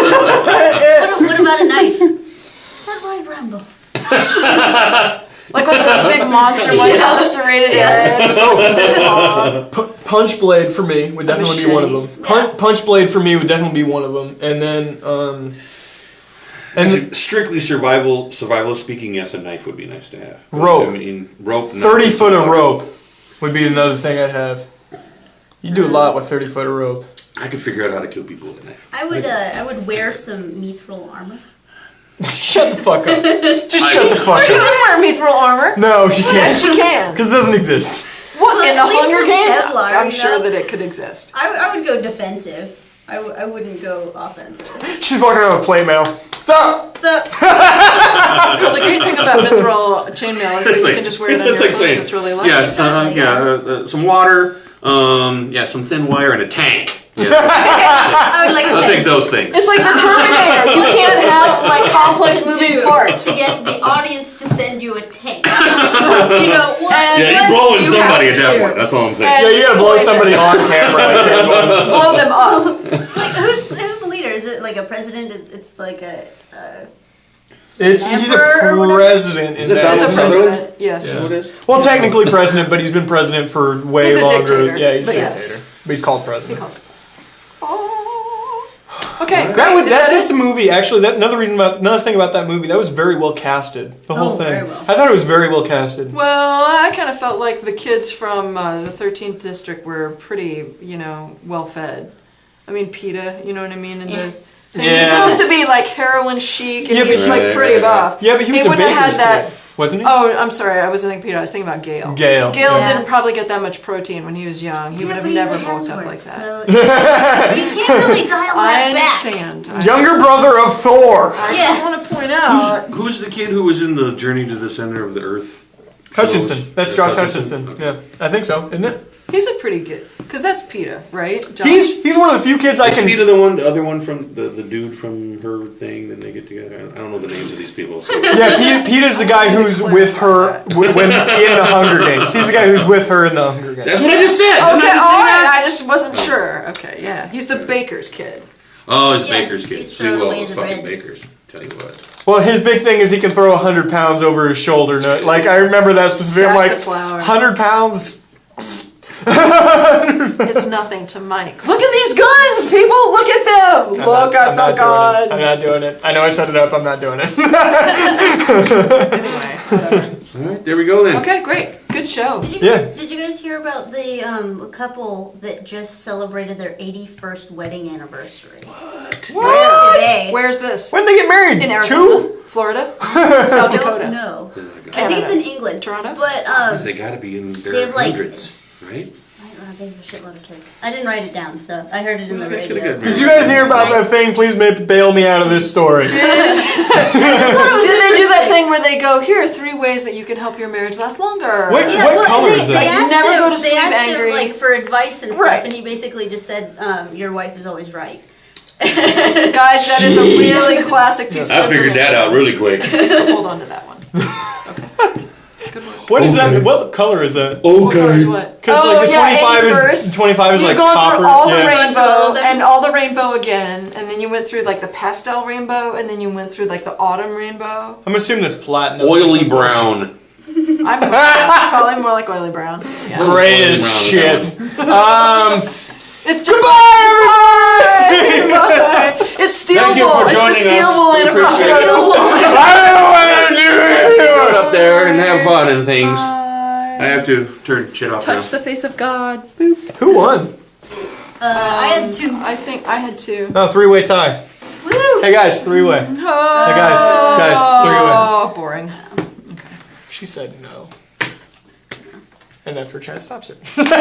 What about a knife? Is that right, Rambo? Like one of those big monster ones on the serrated edge. This long. Punch blade for me would definitely be one of them. Punch blade for me would definitely be one of them. And then... Actually, strictly survival speaking, yes, a knife would be nice to have. Rope. I mean, rope. 30 foot of rope would be another thing I'd have. You do a lot with 30 foot of rope. I could figure out how to kill people with a knife. I would wear some mithril armor. Shut the fuck up. Just shut the fuck She up. can wear mithril armor. No, she can't. Yes, she can. Because it doesn't exist. What, Well, in the at least Hunger some Games? Kevlar, I'm you sure know? that it could exist. I would go defensive. I wouldn't go offensive. She's walking around with plate mail. Sup? So, The great thing about mithril chainmail is that you can just wear it on your clothes. It's really light. Yeah, some water, some thin wire, and a tank. Yeah. I would like I'll take those things. It's like the Terminator. You can't have like complex moving parts. to get the audience to send you a tank. You know what? Yeah, you're blowing somebody at that point. That's all I'm saying. Yeah, you gotta blow somebody on camera. Blow them up. Like, who's the leader? Is it like a president? It's like a He's a Emperor or whatever? president in Is it that. It's a Sutherland? president. Yes. Yeah. What is? Well, technically president, but he's been president for way He's a longer. dictator, Yeah, he's a but dictator. yes. But he's called president. Okay. That's a movie. Actually, another thing about that movie, that was very well casted. The whole thing. Very well. I thought it was very well casted. Well, I kind of felt like the kids from the 13th district were pretty, well fed. I mean, PETA, you know what I mean? And the thing. He's supposed to be like heroin chic, and he's like pretty buff. Yeah, but he was a baker's kid, wasn't he? Oh, I'm sorry, I wasn't thinking PETA. I was thinking about Gail. Gail didn't probably get that much protein when he was young. He would have never bulked up like that. So you can't really dial I that understand. Younger brother of Thor. I just want to point out. Who's the kid who was in the Journey to the Center of the Earth? Hutchinson. That's Josh Hutchinson. Okay. Yeah, I think so, isn't it? He's a pretty good, because that's PETA, right? Josh? He's one of the few kids I Is can. Peter the other one from the dude from her thing? Then they get together. I don't know the names of these people. So. Yeah, Peter's the guy who's with her when in the Hunger Games. He's the guy who's with her in the Hunger Games. That's what I just said. Okay, all right. I just wasn't sure. Okay, yeah, he's the baker's kid. Oh, it's Yeah, Baker's kid. he's See, well, throwing away it's the fucking bread. Baker's. Tell you what. Well, his big thing is he can throw 100 pounds over his shoulder. No, like I remember that specific. I'm like, Sacks of flour. 100 pounds. It's nothing to Mike. Look at these guns, people! Look at them! Look at the guns! I'm not doing it. I know I set it up. I'm not doing it. Anyway, whatever. All right, there we go then. Okay, great. Good show. Did you guys hear about the couple that just celebrated their 81st wedding anniversary? What? Today. Where's this? When did they get married? In Arizona? 2? Florida? South Dakota? No. Canada. I think it's in England. Toronto? But, Because they got to be in They their have, like- hundreds, right? they have a shitload of kids. I didn't write it down, so I heard it in the Okay, radio. good. Did you guys hear about that thing? Please bail me out of this story. Did they do that thing where they go, here are 3 ways that you can help your marriage last longer? What color is that? They asked Never him, go to sleep they asked angry. him, like, for advice and stuff, Right. and he basically just said, your wife is always right. Guys, that is a really classic piece of I figured that out really quick. Hold on to that one. Okay. Good one. What is that? What color is that? What color is what? Because like the 25 is You've like gone copper. through all the yeah. rainbow and all the rainbow again, and then you went through like the pastel rainbow, and then you went through like the autumn rainbow. I'm assuming that's platinum. Oily brown. I'm probably more like oily brown. Yeah. Gray as shit. It's just Goodbye, everybody! Goodbye. It's steel Thank you wool. for It's the joining steel us. wool We appreciate anniversary. it. have fun and things. I have to turn shit off Touch now. the face of God. Boop. Who won? I had 2. I think I had 2. Oh, 3-way tie. Woo! Hey guys, 3-way. Oh, Hey guys, 3-way. Oh, boring. Okay. She said no. And that's where Chad stops it.